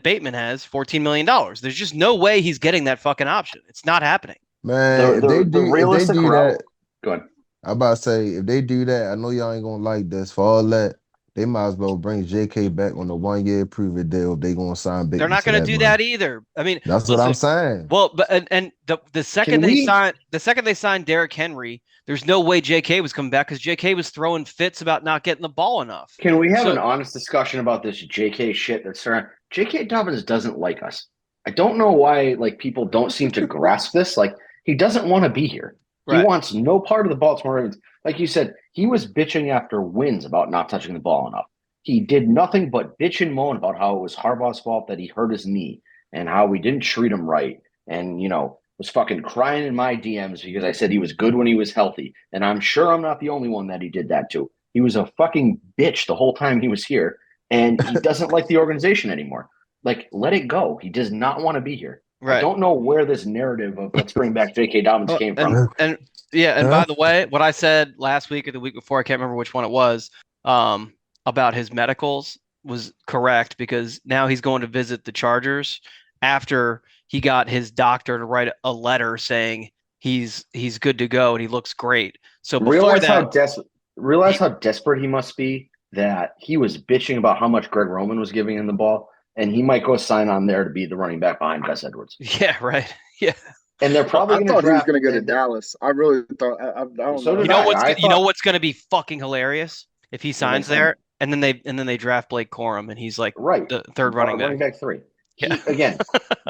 Bateman has, $14 million. There's just no way he's getting that fucking option. It's not happening. Man, the realistic route. That, go ahead. I'm about to say, if they do that, I know y'all ain't gonna like this. For all that, they might as well bring JK back on the 1-year prove-it deal if they gonna sign Bateman. They're not gonna do that either. I mean, that's what I'm saying. Well, but and the second they signed Derrick Henry, there's no way JK was coming back because JK was throwing fits about not getting the ball enough. Can we have an honest discussion about this JK shit that's around? JK Dobbins doesn't like us. I don't know why people don't seem to grasp this. He doesn't want to be here. Right. He wants no part of the Baltimore Ravens. Like you said, he was bitching after wins about not touching the ball enough. He did nothing but bitch and moan about how it was Harbaugh's fault that he hurt his knee and how we didn't treat him right. And, was fucking crying in my DMs because I said he was good when he was healthy. And I'm sure I'm not the only one that he did that to. He was a fucking bitch the whole time he was here. And he doesn't like the organization anymore. Let it go. He does not want to be here. Right. I don't know where this narrative of let's bring back J.K. Dobbins came from. And by the way, what I said last week or the week before, I can't remember which one it was, about his medicals was correct because now he's going to visit the Chargers after he got his doctor to write a letter saying he's good to go and he looks great. So before realize how desperate he must be that he was bitching about how much Greg Roman was giving him the ball. And he might go sign on there to be the running back behind Gus Edwards. Yeah, right. Yeah. And they're probably I thought he was going to go to Dallas. I really thought. I don't know. You know what's going to be fucking hilarious if he signs there, and then they draft Blake Corum, and he's the third running back. Running back 3. Yeah. Again,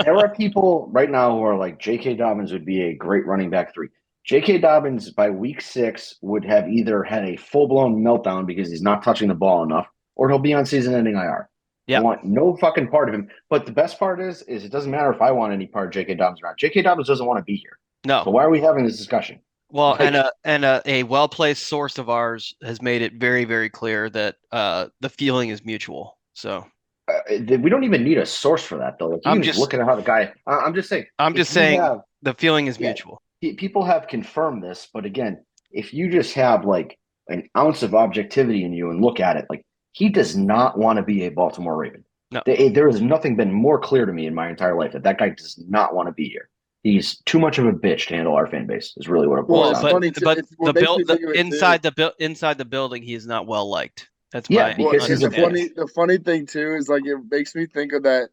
there are people right now who are like J.K. Dobbins would be a great running back 3. J.K. Dobbins by week 6 would have either had a full blown meltdown because he's not touching the ball enough, or he'll be on season-ending IR. I want no fucking part of him. But the best part is it doesn't matter if I want any part of J.K. Dobbins or not. J.K. Dobbins doesn't want to be here. No. So why are we having this discussion? Well, and a well-placed source of ours has made it very, very clear that the feeling is mutual. So we don't even need a source for that, though. I'm just looking at how the guy. I'm just saying. The feeling is mutual. People have confirmed this, but again, if you just have an ounce of objectivity in you and look at it, he does not want to be a Baltimore Raven. No. There has nothing been more clear to me in my entire life that guy does not want to be here. He's too much of a bitch to handle our fan base. Is really what it boils Well, down but to. inside the building, he is not well liked. That's Yeah, my because he's a understanding. The funny thing too is like it makes me think of that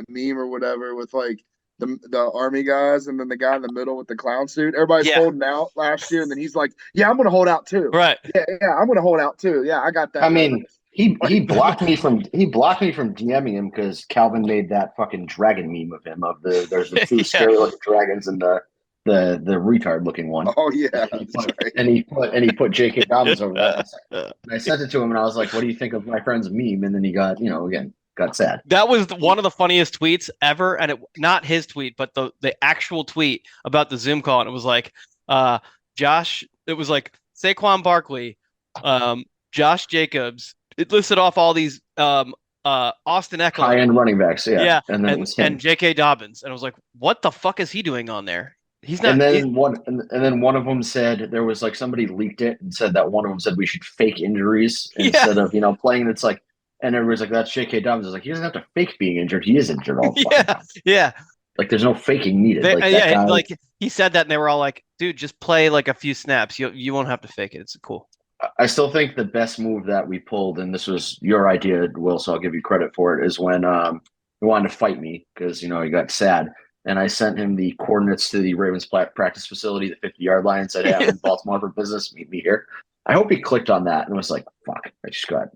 meme or whatever with like the army guys and then the guy in the middle with the clown suit. Everybody's Yeah. holding out last year, and then he's like, "Yeah, I'm gonna hold out too." Right. Yeah, I'm gonna hold out too. Yeah, I got that. I mean, he blocked me from DMing him because Calvin made that fucking dragon meme of him there's the two scary looking dragons and the retard looking one. Oh yeah, and he put J.K. Dobbins over that. And I sent it to him and I was like, "What do you think of my friend's meme?" And then he got got sad. That was one of the funniest tweets ever, and not his tweet, but the actual tweet about the Zoom call, and it was like, Josh. It was like Saquon Barkley, Josh Jacobs. It listed off all these Austin Eckler, high-end running backs, yeah, and J.K. Dobbins, and I was like, what the fuck is he doing on there? He's not. And then one of them said there was like somebody leaked it and said that one of them said we should fake injuries instead of playing. And it's like, and everybody's like, that's J.K. Dobbins. I was like, he doesn't have to fake being injured. He is injured all the time. Yeah. Like there's no faking needed. Like he said that, and they were all like, dude, just play like a few snaps. You won't have to fake it. It's cool. I still think the best move that we pulled, and this was your idea, Will, so I'll give you credit for it, is when he wanted to fight me because, he got sad. And I sent him the coordinates to the Ravens practice facility, the 50-yard line, and said, "Hey, I'm in Baltimore for business. Meet me here." I hope he clicked on that and was like, "Fuck, I just got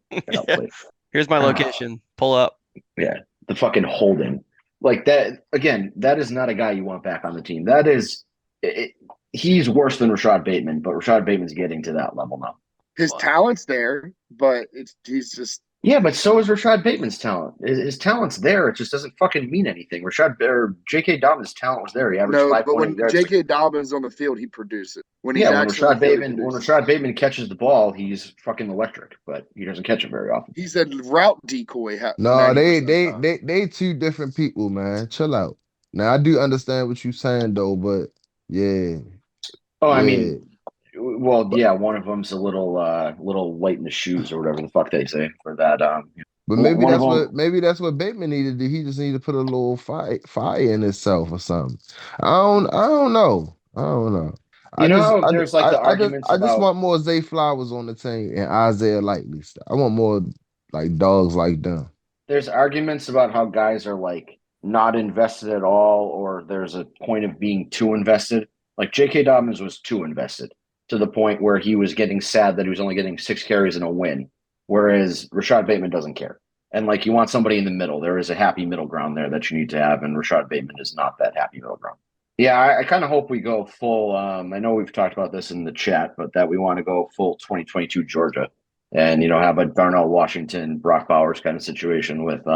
Here's my location. Pull up." Yeah, the fucking holding. Like that, again, that is not a guy you want back on the team. That is he's worse than Rashad Bateman, but Rashad Bateman's getting to that level now. His talent's there, but he's just. Yeah, but so is Rashad Bateman's talent. His talent's there. It just doesn't fucking mean anything. J.K. Dobbins' talent was there. He averaged 5 but when yards. J.K. Dobbins on the field, he produces. When Rashad Bateman catches the ball, he's fucking electric, but he doesn't catch it very often. He's a route decoy. No, they two different people, man. Chill out. Now I do understand what you're saying though, but yeah. Oh, yeah. I mean. Well, yeah, one of them's a little light in the shoes or whatever the fuck they say for that. But maybe that's what Bateman needed to do. He just needed to put a little fire in himself or something. I don't know. I just want more Zay Flowers on the team and Isaiah Likely stuff. I want more like dogs like them. There's arguments about how guys are like not invested at all, or there's a point of being too invested. Like J.K. Dobbins was too invested, to the point where he was getting sad that he was only getting 6 carries in a win, whereas Rashad Bateman doesn't care. And like you want somebody in the middle. There is a happy middle ground there that you need to have, and Rashad Bateman is not that happy middle ground. Yeah, I kind of hope we go full. I know we've talked about this in the chat, but that we want to go full 2022 Georgia, and have a Darnell Washington, Brock Bowers kind of situation with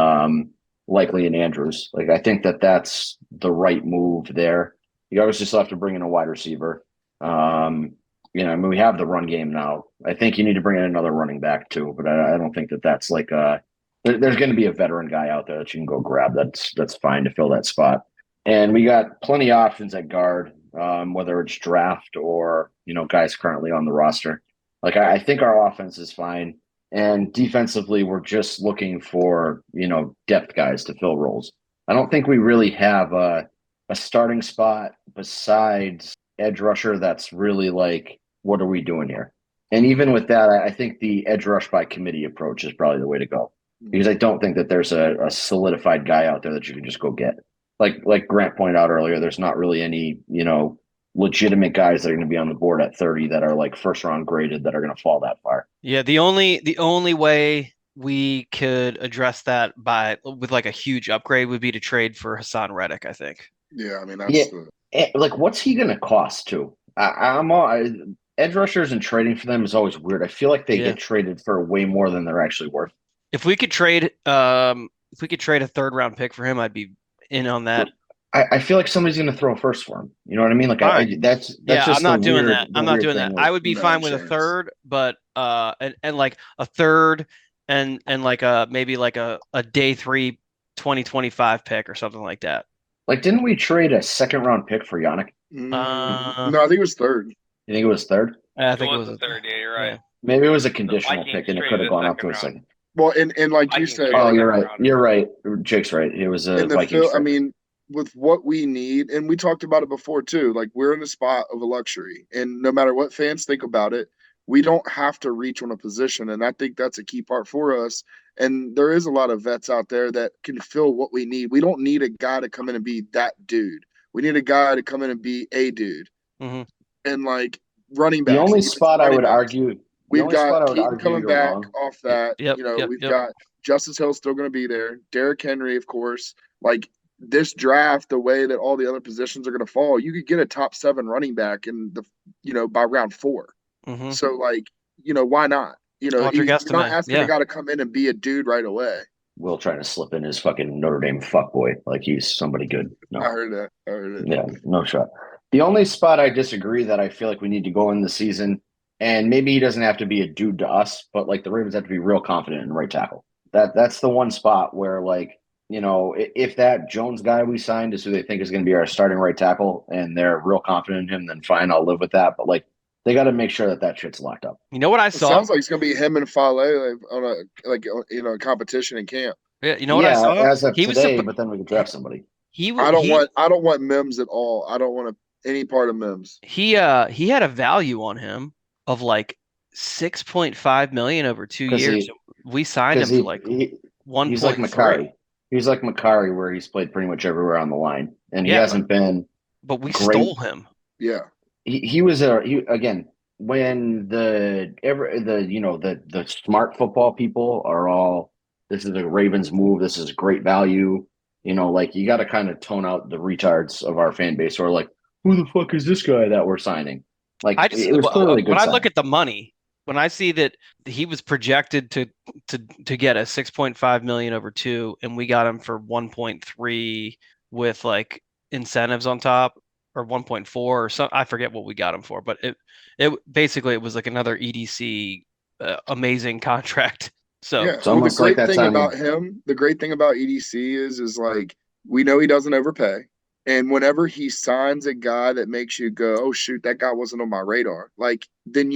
Likely and Andrews. Like I think that's the right move there. You obviously still have to bring in a wide receiver. We have the run game now. I think you need to bring in another running back too, but I don't think that's like there's going to be a veteran guy out there that you can go grab. That's fine to fill that spot. And we got plenty of options at guard, whether it's draft or, guys currently on the roster. Like I think our offense is fine. And defensively, we're just looking for, depth guys to fill roles. I don't think we really have a starting spot besides edge rusher that's really like, what are we doing here? And even with that, I think the edge rush by committee approach is probably the way to go, because I don't think that there's a solidified guy out there that you can just go get. Like Grant pointed out earlier, there's not really any, legitimate guys that are going to be on the board at 30 that are like first round graded that are going to fall that far. Yeah, the only way we could address that with like a huge upgrade would be to trade for Hassan Reddick, I think. Yeah, I mean that's like what's he going to cost too? Edge rushers and trading for them is always weird. I feel like they get traded for way more than they're actually worth. If we could trade a 3rd round pick for him, I'd be in on that. I feel like somebody's going to throw a first for him. You know what I mean? Like that's just I'm not doing that. I'm not doing that. I would be fine with a 3rd, but and like a 3rd and like maybe like a day 3 2025 pick or something like that. Like, didn't we trade a 2nd round pick for Yannick? No, I think it was 3rd. You think it was 3rd? I think it was a 3rd. Yeah, you're right. Maybe it was a conditional pick and it could have gone up to a 2nd. Well, and like you Vikings said, are Oh, like you're right. round. You're right. Jake's right. It was a in the Vikings field, I trade. mean, with what we need, and we talked about it before too, like we're in a spot of a luxury. And no matter what fans think about it, we don't have to reach on a position. And I think that's a key part for us. And there is a lot of vets out there that can fill what we need. We don't need a guy to come in and be that dude. We need a guy to come in and be a dude. Mm-hmm. And like running The backs. only even spot I running would backs. argue, the We've only spot got I would Keaton argue coming you're back wrong. off that. Yep, You know, yep, we've yep. got Justice Hill still going to be there. Derrick Henry, of course. Like this draft, the way that all the other positions are going to fall, you could get a top 7 running back in the, by round 4. Mm-hmm. So like, why not? Audric You're Estime, not asking yeah. a guy to come in and be a dude right away. Will trying to slip in his fucking Notre Dame fuckboy like he's somebody good. No, I heard that. yeah, no shot. The only spot I disagree that I feel like we need to go in the season, and maybe he doesn't have to be a dude to us, but like the Ravens have to be real confident in right tackle. That's the one spot where like, if that Jones guy we signed is who they think is going to be our starting right tackle and they're real confident in him, then fine, I'll live with that. But like, they got to make sure that shit's locked up. You know what I It saw? sounds like it's going to be him and Fale on a competition in camp. Yeah, you know what I saw? As of He today, was but then we could draft somebody. I don't want Mims at all. I don't want any part of Mims. He had a value on him of like $6.5 million over 2 years. We signed him for like 1.3. He's like Makari. He's like Makari, where he's played pretty much everywhere on the line, and he hasn't been. But we great. stole him. Yeah, he was again when the smart football people are all, this is a Ravens move, this is great value. Like you got to kind of tone out the retards of our fan base who are like, who the fuck is this guy that we're signing? Like it was clearly good. When I look at the money, when I see that he was projected to get a 6.5 million over 2, and we got him for 1.3 with like incentives on top, or 1.4 or something. I forget what we got him for, but it basically it was like another EDC amazing contract. So yeah. It's almost the great like that thing time about him, the great thing about EDC is like we know he doesn't overpay. And whenever he signs a guy that makes you go, oh shoot, that guy wasn't on my radar, like then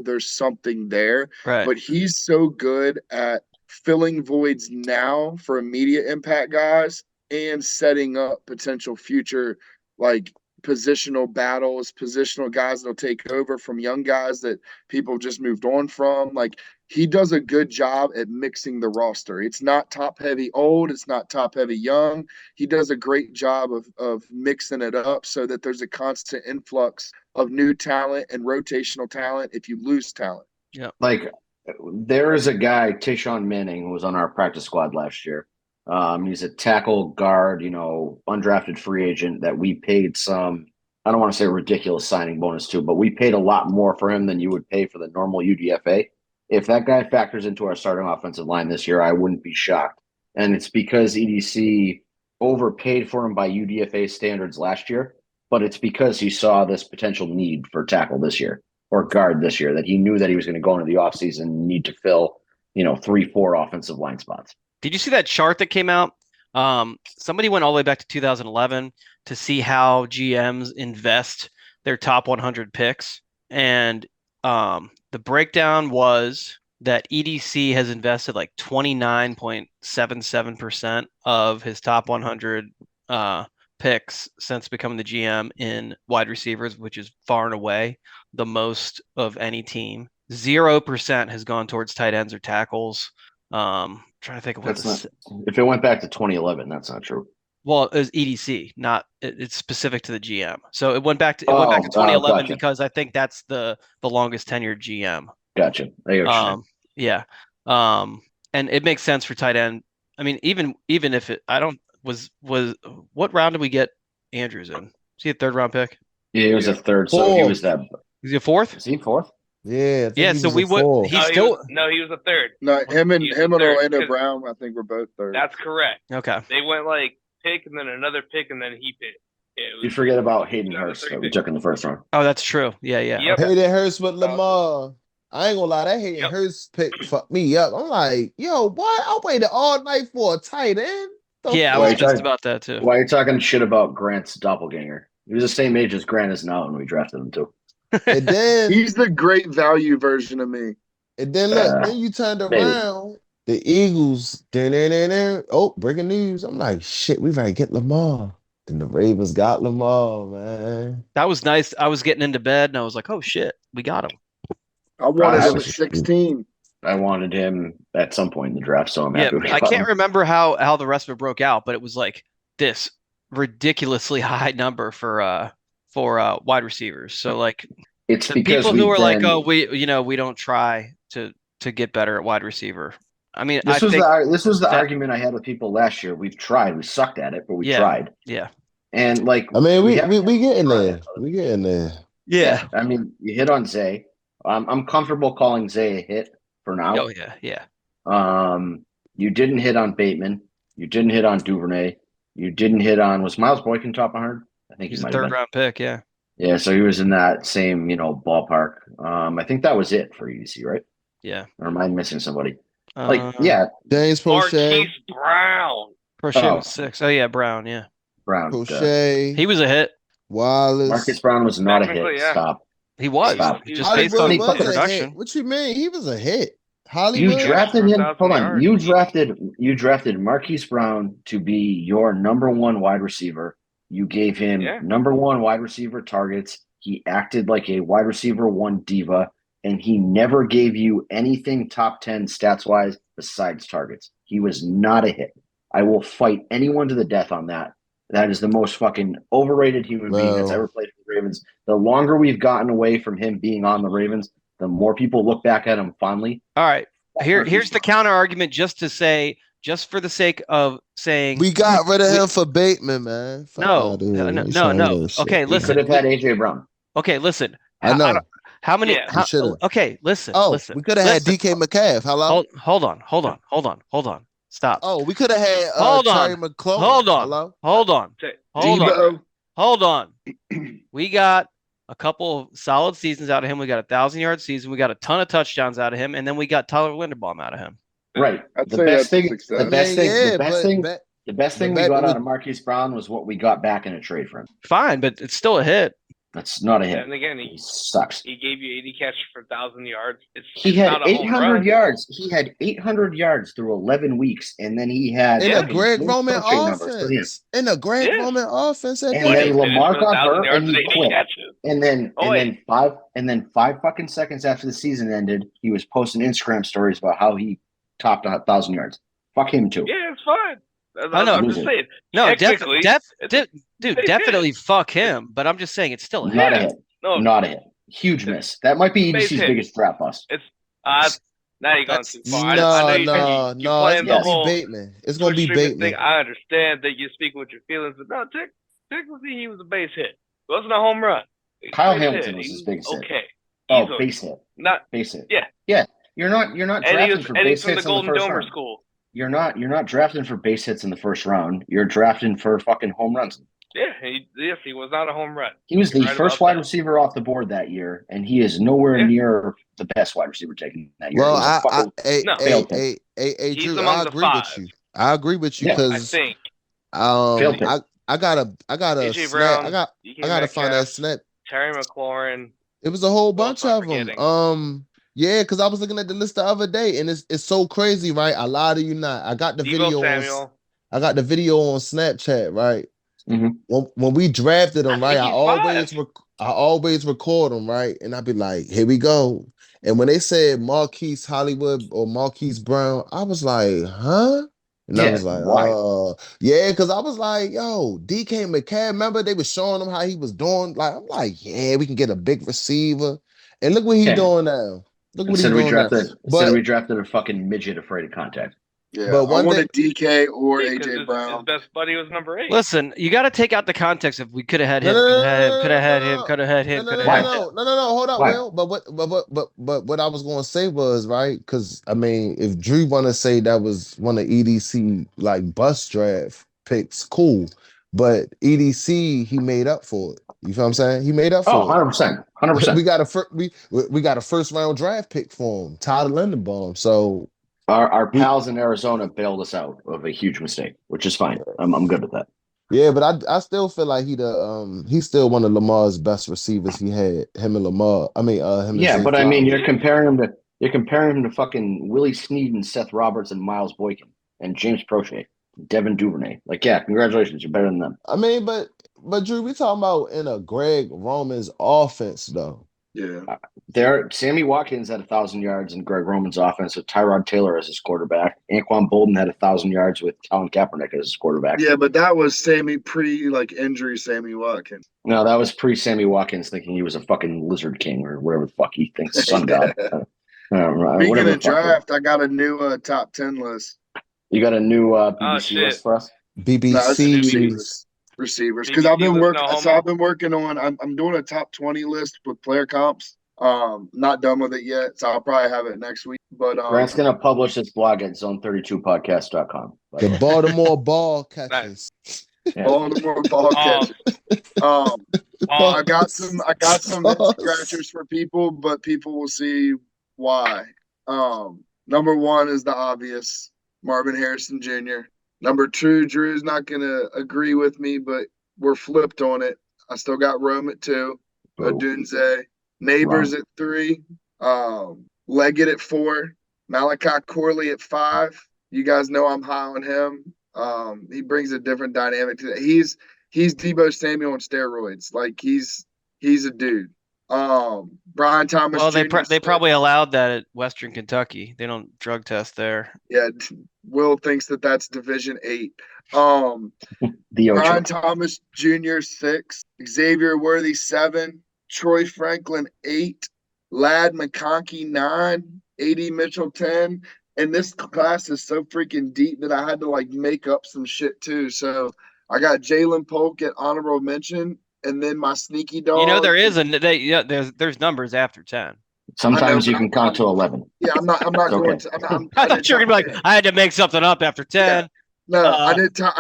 there's something there. right. But he's so good at filling voids now for immediate impact guys and setting up potential future like positional battles, positional guys that'll take over from young guys that people just moved on from. Like he does a good job at mixing the roster. It's not top heavy old, it's not top heavy young. He does a great job of mixing it up so that there's a constant influx of new talent and rotational talent if you lose talent. Yeah. Like there is a guy, Tayshaun Manning, who was on our practice squad last year. He's a tackle guard, undrafted free agent that we paid some, I don't want to say ridiculous signing bonus to, but we paid a lot more for him than you would pay for the normal UDFA. If that guy factors into our starting offensive line this year, I wouldn't be shocked. And it's because EDC overpaid for him by UDFA standards last year, but it's because he saw this potential need for tackle this year or guard this year, that he knew that he was going to go into the offseason and need to fill, 3-4 offensive line spots. Did you see that chart that came out? Somebody went all the way back to 2011 to see how GMs invest their top 100 picks. And the breakdown was that EDC has invested like 29.77% of his top 100 picks since becoming the GM in wide receivers, which is far and away the most of any team. 0% has gone towards tight ends or tackles. Trying to think of what if it went back to 2011, that's not true. Well, it was EDC, not it's specific to the GM. So it went back to 2011 gotcha. because I think that's the longest tenured GM. Gotcha. Yeah. And it makes sense for tight end. I mean, even if it, I don't was what round did we get Andrews in? Was he a 3rd round pick? Yeah, he was a 3rd, so he was that. Is he a 4th? Is he 4th? Yeah. Yeah. So we would. He was a 3rd. No, him and third, Orlando Brown, I think, were both 3rd. That's correct. Okay. They went like pick and then another pick and then he picked. Yeah, You forget about Hayden Hurst that we took in the 1st round. Oh, that's true. Yeah. Yep. Hayden Hurst with Lamar. I ain't gonna lie, that Hayden Hurst pick fucked me up. I'm like, yo, what? I waited all night for a tight end. I was just about that too. Why are you talking shit about Grant's doppelganger? He was the same age as Grant is now, and we drafted him too. And then he's the great value version of me. And then look, then you turned around the Eagles, oh, breaking news. I'm like, shit, we gotta get Lamar. Then the Ravens got Lamar, man. That was nice. I was getting into bed and I was like, oh shit, we got him. I wanted I him at was- 16. I wanted him at some point in the draft, so I'm Yeah, happy we I got can't him. remember how the rest of it broke out, but it was like this ridiculously high number for wide receivers. So like It's the because people who we've are like, been- oh, we don't try to get better at wide receiver. I mean, This I was think the that- argument I had with people last year. We've tried. We sucked at it, but we Yeah. tried. Yeah. And like, I mean, we have- getting there. We getting there. Yeah. I mean, you hit on Zay. I'm comfortable calling Zay a hit for now. Oh yeah. Yeah. You didn't hit on Bateman. You didn't hit on Duvernay. You didn't hit on, was Miles Boykin top 100? I think He's he a might have third been. round pick. Yeah. Yeah, so he was in that same, ballpark. I think that was it for EDC, right? Yeah. Or am I missing somebody? Uh, James Prochet. Marquise Brown. Crochet Oh. was 6. Oh yeah, Brown. Yeah. Brown. Prochet. He was a hit. Wallace. Marcus Brown was not a hit. Technically, yeah. Stop. He was Stop. just based on Hollywood was a hit. production. What you mean? He was a hit. You Hollywood. drafted him. 1,000 Hold on. yards. You drafted Marquise Brown to be your number one wide receiver. You gave him Yeah. number one wide receiver targets. He acted like a wide receiver one diva, and he never gave you anything top 10 stats wise besides targets. He was not a hit. I will fight anyone to the death on that. That is the most fucking overrated human being that's No. ever played for the Ravens. The longer we've gotten away from him being on the Ravens, the more people look back at him fondly. All right. Here's Marquise the Brown. counter argument, just for the sake of saying We got rid of him for Bateman, man. Fuck no, outta here. no, You no, trying no. to shit. Okay, We could listen. have had AJ Brown. Okay, listen. I know. don't- How many? Yeah. We should've. Okay, listen. Oh, listen. we could have had listen. DK McCaff. Hello. Hold on. Stop. Oh, we could have had Hold on. Terry McClellan. Hold on. Hello. Hold on. Debo. Hold on. We got a couple of solid seasons out of him. We got 1,000-yard season. We got a ton of touchdowns out of him, and then we got Tyler Linderbaum out of him. Right. I'd The say best that's thing. a success. The best thing. The best thing. but The best thing but we got with- out of Marquise Brown was what we got back in a trade for him. Fine, but it's still a hit. That's not a hit. And again, He he sucks. gave you 80 catches for 1,000 yards. He It's had not a home 800 run. yards. He had 800 yards through 11 weeks, and then he had in Yeah. a Greg fucking Roman touchdown numbers for him. offense. In a Greg Yeah. Roman offense. At And But that. then he Lamar finished with got 1,000 hurt yards and he 80 quit. catches. And then Oh, five fucking seconds after the season ended, he was posting Instagram stories about how he topped 1,000 yards. Fuck him too. Yeah, it's fine. I know. I'm just saying. No, Technically, dude, they definitely fuck him. But I'm just saying it's still a hit. Not a hit. No, Not a hit. Huge miss. That might be Base EDC's hit. biggest draft bust. it's now you're going too far. I No, know you no. It's playing the gonna whole be Bateman. It's gonna be streaming Bateman. thing. I understand that you're speaking with your feelings, but no, technically he was a base hit. It wasn't a home run. Kyle Base Hamilton hit. was He his biggest hit. Okay. Oh, He's a- base hit. Not Base hit. Yeah. Yeah. You're not and he drafting was for and he's base from the hits in the Golden first Domer round. school. You're not drafting for base hits in the first round. You're drafting for fucking home runs. Yeah, he was not a home run. He was the Right first about wide that. receiver off the board that year, and he is nowhere Yeah. near the best wide receiver taken that year. Well, He was a fucking- No. Failed pick. He's Drew, among I the agree five. with you. I agree with you Yeah, I because think Failed pick. I gotta AJ snap. Brown, I gotta find that snap. Terry McLaurin. It was a whole Who bunch else am of I them. forgetting? Yeah, because I was looking at the list the other day, and it's so crazy, right? I lie to you not. I got the Deebo video Samuel. I got the video on Snapchat, right? Mhm. When we drafted him, right? think he's I always record them, right? And I'd be like, here we go. And when they said Marquise Hollywood or Marquise Brown, I was like, huh? And I Yeah, was like, why? yeah, because I was like, yo, DK McCabb, remember they were showing him how he was doing? Like, I'm like, yeah, we can get a big receiver. And look what he's Yeah. doing now. Look what he's Instead doing now. we drafted a fucking midget afraid of contact. Yeah, But I one wanted DK or Yeah, 'cause AJ his Brown. best buddy was number 8. Listen, you got to take out the context of we could have had him, No, could have had no, him, no. could have had him, No, could no, have no, had no, him. no, hold on, Why? Will. But what I was gonna say was right, because I mean, if Drew wanna say that was one of EDC like bus draft picks, cool. But EDC he made up for it. You feel what I'm saying? He made up for Oh, it. 100%. 100%. We got we got a first round draft pick for him, Tyler Linderbaum. So Our pals in Arizona bailed us out of a huge mistake, which is fine. I'm good with that. yeah, but I still feel like he's still one of Lamar's best receivers. He had him and Lamar. I mean him. Yeah, and but Zay I mean, Flowers. you're comparing him to You're comparing him to fucking Willie Snead and Seth Roberts and Miles Boykin and James Prochet, Devin Duvernay. Like, yeah, congratulations, you're better than them. I mean, but Drew, we talking about in a Greg Roman's offense though. Yeah. Sammy Watkins had 1,000 yards in Greg Roman's offense with Tyrod Taylor as his quarterback. Anquan Bolden had 1,000 yards with Colin Kaepernick as his quarterback. Yeah, but that was Sammy injury Sammy Watkins. No, that was pre-Sammy Watkins thinking he was a fucking Lizard King or whatever the fuck he thinks, sun god. Speaking of draft, I got a new top 10 list. You got a new BBC list for us? BBC receivers, because I've been working on. I'm doing a top 20 list with player comps. Not done with it yet, so I'll probably have it next week. But Grant's gonna publish his blog at zone32podcast.com. The Baltimore ball catchers. Yeah. Baltimore ball catchers. I got some scratchers for people, but people will see why. Number one is the obvious, Marvin Harrison Jr. Number two, Drew's not gonna agree with me, but we're flipped on it. I still got Rome at 2, Odunze, Neighbors at 3, Leggett at 4, Malachi Corley at 5. You guys know I'm high on him. He brings a different dynamic to that. He's Deebo Samuel on steroids. Like he's a dude. Brian Thomas. Well, Jr. they probably allowed that at Western Kentucky. They don't drug test there. Yeah, Will thinks that's Division 8. Brian Thomas Jr. 6, Xavier Worthy 7, Troy Franklin 8, Ladd McConkey 9, A.D. Mitchell 10. And this class is so freaking deep that I had to make up some shit too. So I got Jalen Polk at honorable mention, and then my sneaky dog. There is there's numbers after 10. Sometimes you can count to 11. Yeah, I'm not going to. I thought you were gonna be like, I had to make something up after 10. Yeah. No, I did top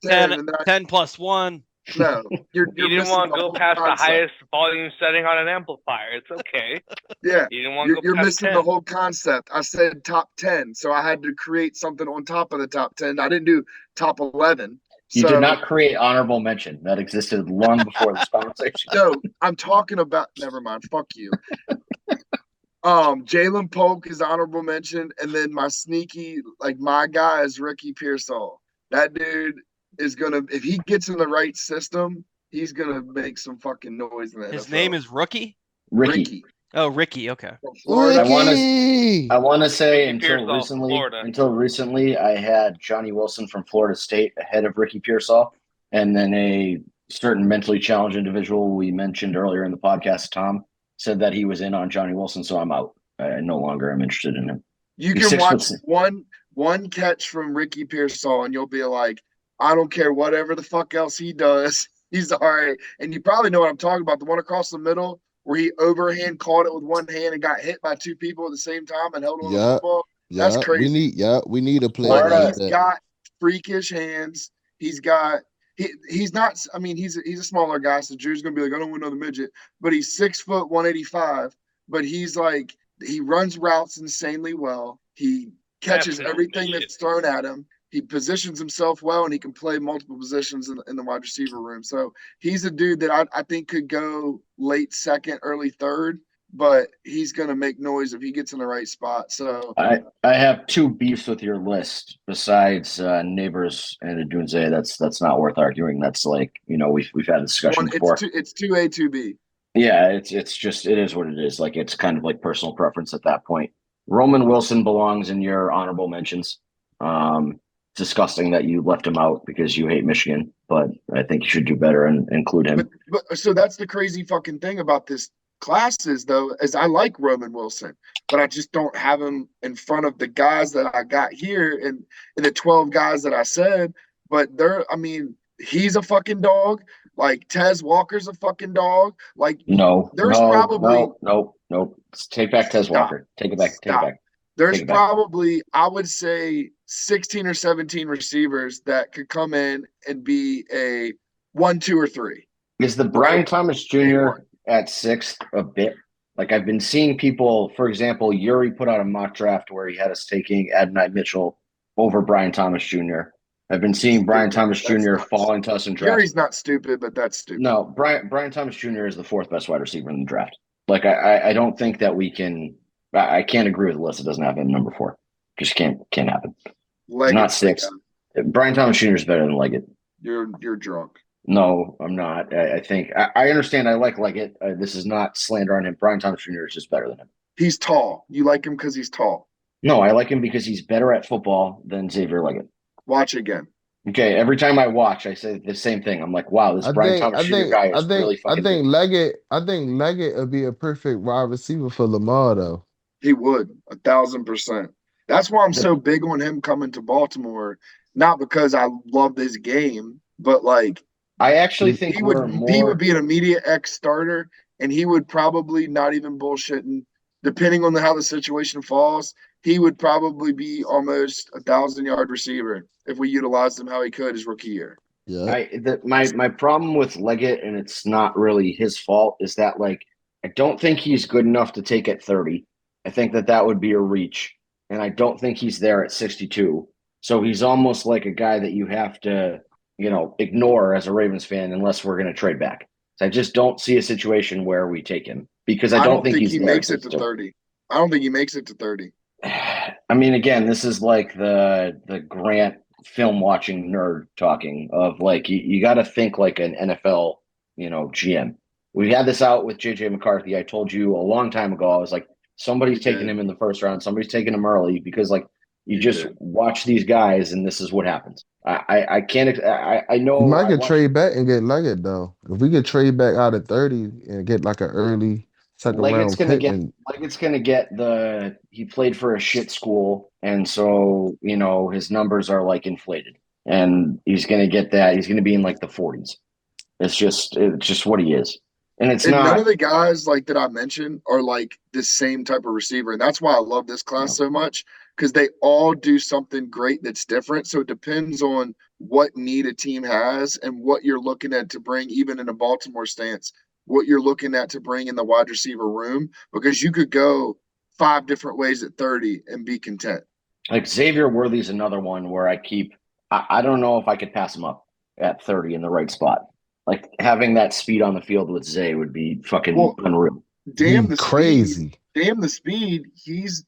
10. 10 plus 1. No, you didn't want to go past the highest volume setting on an amplifier. It's okay. Yeah, you didn't want to go you're past missing 10. the whole concept. I said top 10, so I had to create something on top of the top 10. I didn't do top 11. You did not create honorable mention. That existed long before this conversation. No, I'm talking about. Never mind. Fuck you. Jalen Polk is honorable mention, and then my sneaky, my guy is Ricky Pearsall. That dude is gonna, if he gets in the right system, he's gonna make some fucking noise in the His NFL. name is Rookie? Ricky. Oh, Ricky. Okay. I want to say Florida. until recently, I had Johnny Wilson from Florida State ahead of Ricky Pearsall, and then a certain mentally challenged individual we mentioned earlier in the podcast, Tom, said that he was in on Johnny Wilson, so I'm out. I no longer am interested in him. You can watch one catch from Ricky Pearsall, and you'll be like, I don't care whatever the fuck else he does. He's all right. And you probably know what I'm talking about. The one across the middle where he overhand caught it with one hand and got hit by two people at the same time and held on to the football. That's crazy. We need a player like he's that. got freakish hands. He's a smaller guy, so Drew's gonna be like, I don't want another midget. But he's 6 foot 185. But he's he runs routes insanely well. He catches everything that's thrown at him. He positions himself well, and he can play multiple positions in the wide receiver room. So he's a dude that I think could go late second, early third, but he's going to make noise if he gets in the right spot. So I have 2 beefs with your list besides Neighbors and Odunze. That's not worth arguing. That's we've had a discussion before. It's 2A, 2B. Yeah, it's just it is what it is. It's kind of like personal preference at that point. Roman Wilson belongs in your honorable mentions. Disgusting that you left him out because you hate Michigan, but I think you should do better and include him. But so that's the crazy fucking thing about this classes, though, is I like Roman Wilson, but I just don't have him in front of the guys that I got here and the 12 guys that I said. But he's a fucking dog. Tez Walker's a fucking dog. No. Take back Tez Walker. Take it back. There's probably, I would say, 16 or 17 receivers that could come in and be a 1, 2, or 3. Is the Brian Thomas Jr. at 6th a bit? I've been seeing people, for example, Yuri put out a mock draft where he had us taking Adonai Mitchell over Brian Thomas Jr. I've been seeing Brian Thomas Jr. fall into us in draft. Yuri's not stupid, but that's stupid. No, Brian Thomas Jr. is the 4th best wide receiver in the draft. I don't think that we can I can't agree with Alyssa. Doesn't have him number 4. Just can't happen. He's Leggett's not the 6. guy. Brian Thomas Jr. is better than Leggett. You're drunk. No, I'm not. I think I understand. I like Leggett. This is not slander on him. Brian Thomas Jr. is just better than him. He's tall. You like him because he's tall. No, I like him because he's better at football than Xavier Leggett. Watch again. Okay, every time I watch, I say the same thing. I'm like, wow, this Brian Thomas Jr. guy is really fucking good. I think Leggett would be a perfect wide receiver for Lamar, though. He would 1,000%. That's why I'm so big on him coming to Baltimore. Not because I love this game, but like I actually think he would be an immediate X starter, and he would probably not even bullshitting. Depending on how the situation falls, he would probably be almost 1,000-yard receiver if we utilized him how he could his rookie year. Yeah. My problem with Leggett, and it's not really his fault, is that like I don't think he's good enough to take at 30. I think that would be a reach, and I don't think he's there at 62. So he's almost like a guy that you have to, ignore as a Ravens fan unless we're going to trade back. So I just don't see a situation where we take him because I don't think he makes it to 30. I don't think he makes it to 30. I mean, again, this is like the Grant film watching nerd talking of like you got to think like an NFL, GM. We had this out with JJ McCarthy. I told you a long time ago. I was like, somebody's taking him in the first round. Somebody's taking him early because like you just watch these guys and this is what happens. I can't. I know. We might get trade back and get Leggett though. If we get trade back out of 30 and get like an early second round pick, Leggett's gonna get he played for a shit school, and so his numbers are like inflated, and he's gonna get that. He's gonna be in like the 40s. It's just what he is, and none of the guys like that I mentioned are like the same type of receiver, and that's why I love this class so much. Because they all do something great that's different. So it depends on what need a team has and what you're looking at to bring, even in a Baltimore stance, what you're looking at to bring in the wide receiver room. Because you could go 5 different ways at 30 and be content. Like Xavier Worthy's another one where I don't know if I could pass him up at 30 in the right spot. Like having that speed on the field with Zay would be fucking unreal. Damn the crazy. Speed. Damn the speed. He's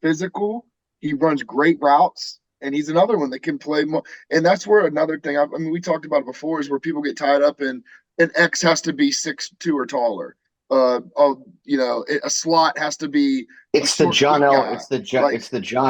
physical. He runs great routes, and he's another one that can play more. And that's where another thing, we talked about it before, is where people get tied up in an X has to be 6'2" or taller. A slot has to be. It's the John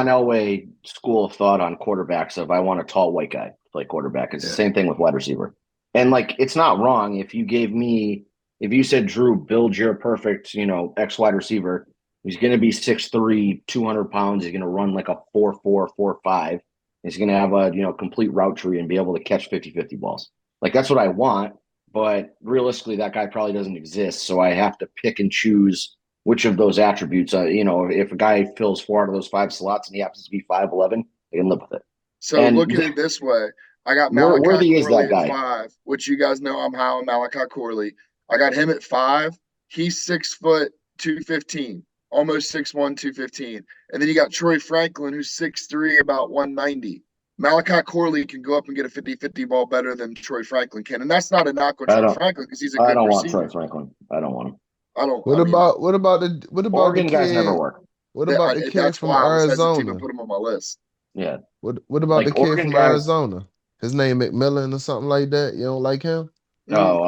Elway school of thought on quarterbacks of I want a tall white guy to play quarterback. It's the same thing with wide receiver. And like, it's not wrong if you said, Drew, build your perfect, X wide receiver. He's going to be 6'3", 200 pounds. He's going to run like a 4'4", 4'5". He's going to have a, complete route tree and be able to catch 50-50 balls. Like, that's what I want. But realistically, that guy probably doesn't exist. So I have to pick and choose which of those attributes. If a guy fills 4 out of those 5 slots and he happens to be 5'11", I can live with it. So look at it this way. I got Malachi Corley at 5, which you guys know I'm high on Malachi Corley. I got him at 5. He's 6 foot 215. Almost 6'1", 215. And then you got Troy Franklin, who's 6'3", about 190. Malachi Corley can go up and get a 50-50 ball better than Troy Franklin can. And that's not a knock on Troy Franklin because he's a good receiver. I don't want Troy Franklin. I don't want him. What about Oregon the guys kid? never work. What about the kid from Arizona? To put him on my list. Yeah. What about the kid from Arizona? His name McMillan or something like that. You don't like him? No.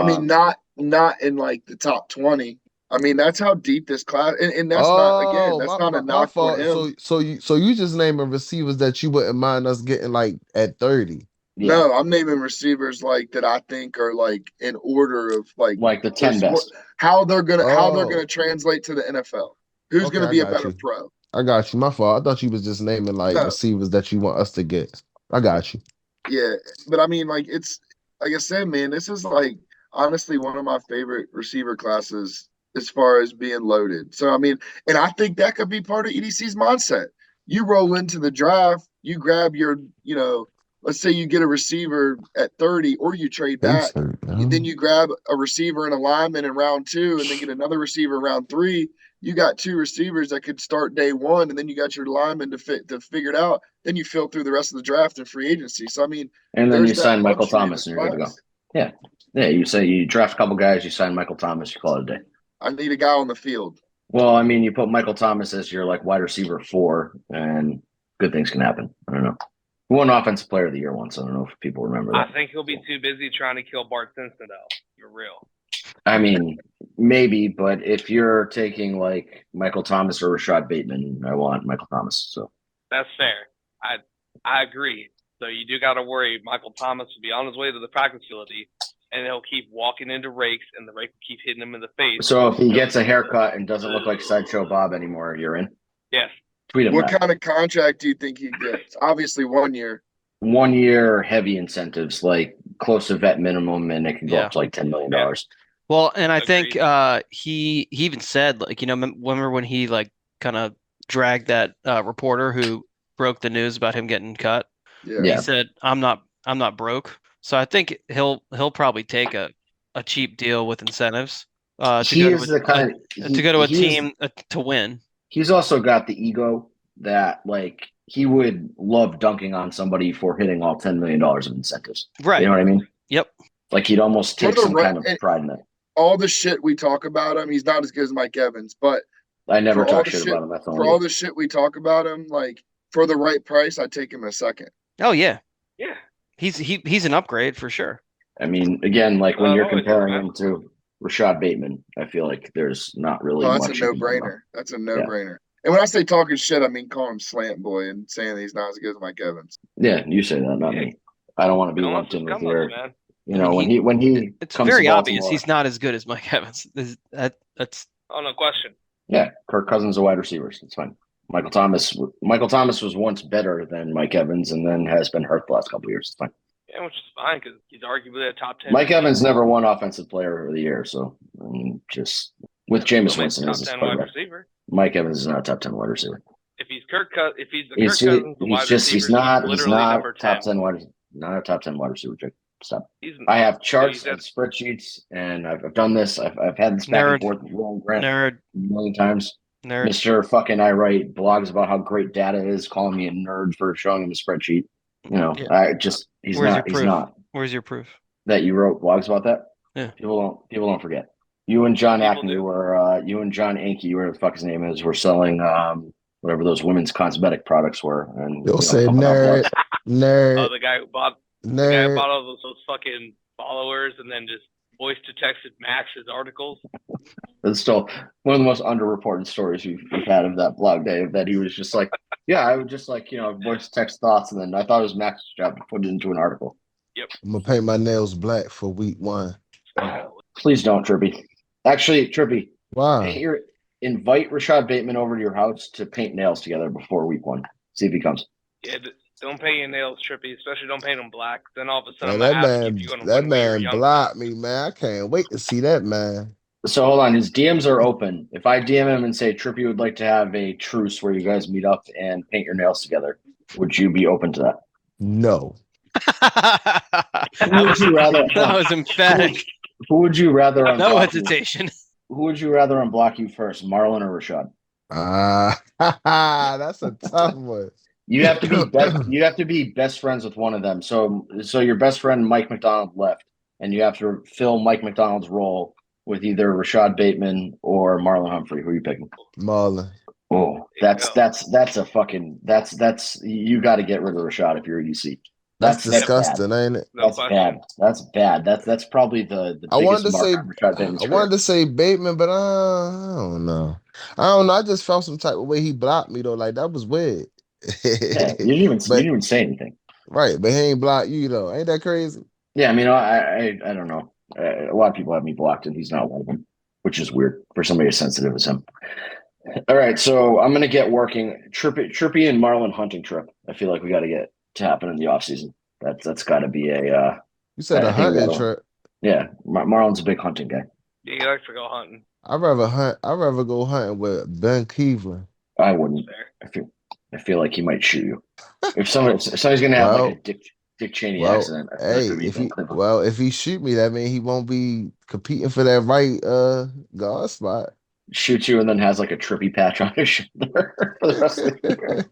Not in like the top 20. That's how deep this class, and that's not a knock for him. So you just naming receivers that you wouldn't mind us getting like at 30. Yeah. No, I'm naming receivers like that I think are like in order of like the 10 best. How they're gonna translate to the NFL. Who's gonna be a better pro? I got you. My fault. I thought you was just naming receivers that you want us to get. I got you. Yeah, but it's like I said, man, this is like honestly one of my favorite receiver classes as far as being loaded. So, and I think that could be part of EDC's mindset. You roll into the draft, you grab your, let's say you get a receiver at 30 or you trade back. Then you grab a receiver and a lineman in round 2 and then get another receiver in round 3. You got 2 receivers that could start day 1 and then you got your lineman to figure it out. Then you fill through the rest of the draft and free agency. So, and then you sign Michael Thomas and you're good to go. Yeah. Yeah. You say you draft a couple guys, you sign Michael Thomas, you call it a day. I need a guy on the field. Well, I mean, you put Michael Thomas as your like wide receiver 4, and good things can happen. I don't know. He won Offensive Player of the Year once. I don't know if people remember that. I think he'll be too busy trying to kill Bart Simpson, though. You're real. I mean, maybe, but if you're taking like Michael Thomas or Rashad Bateman, I want Michael Thomas. So That's fair. I agree. So you do got to worry. Michael Thomas will be on his way to the practice facility, and he'll keep walking into rakes, and the rake will keep hitting him in the face. So if he gets a haircut and doesn't look like Sideshow Bob anymore, you're in? Yes. Tweet him What that. kind of contract do you think he gets? Obviously 1 year. 1 year heavy incentives, like close to vet minimum, and it can go up to like $10 million. Yeah. Well, and I think Agreed. he even said, like, remember when he like kind of dragged that reporter who broke the news about him getting cut? Yeah. He said, I'm not broke. So I think he'll probably take a cheap deal with incentives to He go is to the kind to go to a he is- team to win. He's also got the ego that like he would love dunking on somebody for hitting all $10 million of incentives. Right. You know what I mean? Yep. Like he'd almost take For the some kind of pride in it. All the shit we talk about him, he's not as good as Mike Evans, but I never for all talk the shit shit- about him. That's for all the shit we talk about him, like for the right price, I'd take him a second. Oh yeah. Yeah. He's an upgrade for sure. I mean, again, like when Well, you're always, comparing man. him to Rashad Bateman, I feel like there's not really Oh, that's much. a you can do about it. no-brainer. That's a no-brainer. And when I say talking shit, I mean calling him slant boy and saying that he's not as good as Mike Evans. Yeah, you say that, not Yeah. me. I don't want to be Don't lumped just in with come up, your. man. You I know, mean, when he It's comes very to obvious Baltimore, he's not as good as Mike Evans. That's Oh, no question. Yeah, Kirk Cousins a wide receiver. It's fine. Michael Thomas was once better than Mike Evans, and then has been hurt the last couple of years. It's fine. Yeah, which is fine because he's arguably a top 10. Mike Evans never won Offensive Player of the Year, so I mean, just with Jameis Still Winston top as his 10 wide quarterback. receiver. Mike Evans is not a top 10 wide receiver. If he's the Kirk He's Cousins, the wide receiver, he's not literally number 10. top 10 wide, not a top 10 wide receiver. Jake. Stop. He's, I have charts he's and spreadsheets, and I've done this. I've had this back Nerd. and forth with Will Grant nerd. a million times. Nerd. Mr. Fucking I write blogs about how great data is, calling me a nerd for showing him a spreadsheet. You know, Yeah. he's Where's not your proof? Where's your proof? that you wrote blogs about that. Yeah. People don't forget. You and John People Acme do. were you and John Anke, whatever the fuck his name is, were selling whatever those women's cosmetic products were. And You'll we say don't talk about nerd, blogs. Oh, nerd, the guy who bought nerd. all those fucking followers and then just voice to texted Max his articles. It's still one of the most underreported stories we've had of that blog day. That he was just like, yeah, I would just like voice text thoughts, and then I thought it was Max's job to put it into an article. I'm gonna paint my nails black for week 1. Please don't, Trippy. Actually, Trippy, Wow. here, invite Rashad Bateman over to your house to paint nails together before week 1. See if he comes. Yeah, don't paint your nails, Trippy. Especially don't paint them black. Then all of a Man, sudden, that I'm gonna ask you man, if you're gonna that win when you're man young. blocked me, man. I can't wait to see that man. So hold on, his DMs are open. If I DM him and say Trippy would like to have a truce where you guys meet up and paint your nails together, would you be open to that? No. Who would you rather? That was emphatic. Who would you rather? No unblock you? hesitation. Who would you rather unblock you first, Marlon or Rashad? That's a tough one. You have to be you have to be best friends with one of them. So your best friend Mike McDonald left, and you have to fill Mike McDonald's role with either Rashad Bateman or Marlon Humphrey. Who are you picking? Marlon. Oh, that's a fucking that's you got to get rid of Rashad if you're a UC. That's Bad. disgusting, ain't it? No That's question. bad. That's bad. That's probably the I wanted biggest to say mark on Rashad Bateman's I career. wanted to say Bateman, but I don't know. I just felt some type of way he blocked me though. Like that was weird. Yeah, you didn't even say anything. Right, but he ain't blocked you though. Ain't that crazy? Yeah, I mean, I don't know. A lot of people have me blocked, and he's not one of them, which is weird for somebody as sensitive as him. All right, so I'm gonna get working. Trippy and Marlon hunting trip. I feel like we got to get to happen in the offseason. That's got to be a. You said I a think hunting that'll- trip. Yeah, Marlon's a big hunting guy. Yeah, he likes to go hunting. I'd rather go hunting with Ben Cleveland. I wouldn't. Fair. I feel like he might shoot you. If somebody's gonna have Well, like a Dick Cheney Well, accident. I feel like hey, it'd be if Ben he Cleveland. if he shoot me, that means he won't be competing for that right guard spot. Shoots you and then has like a trippy patch on his shoulder for the rest of the year.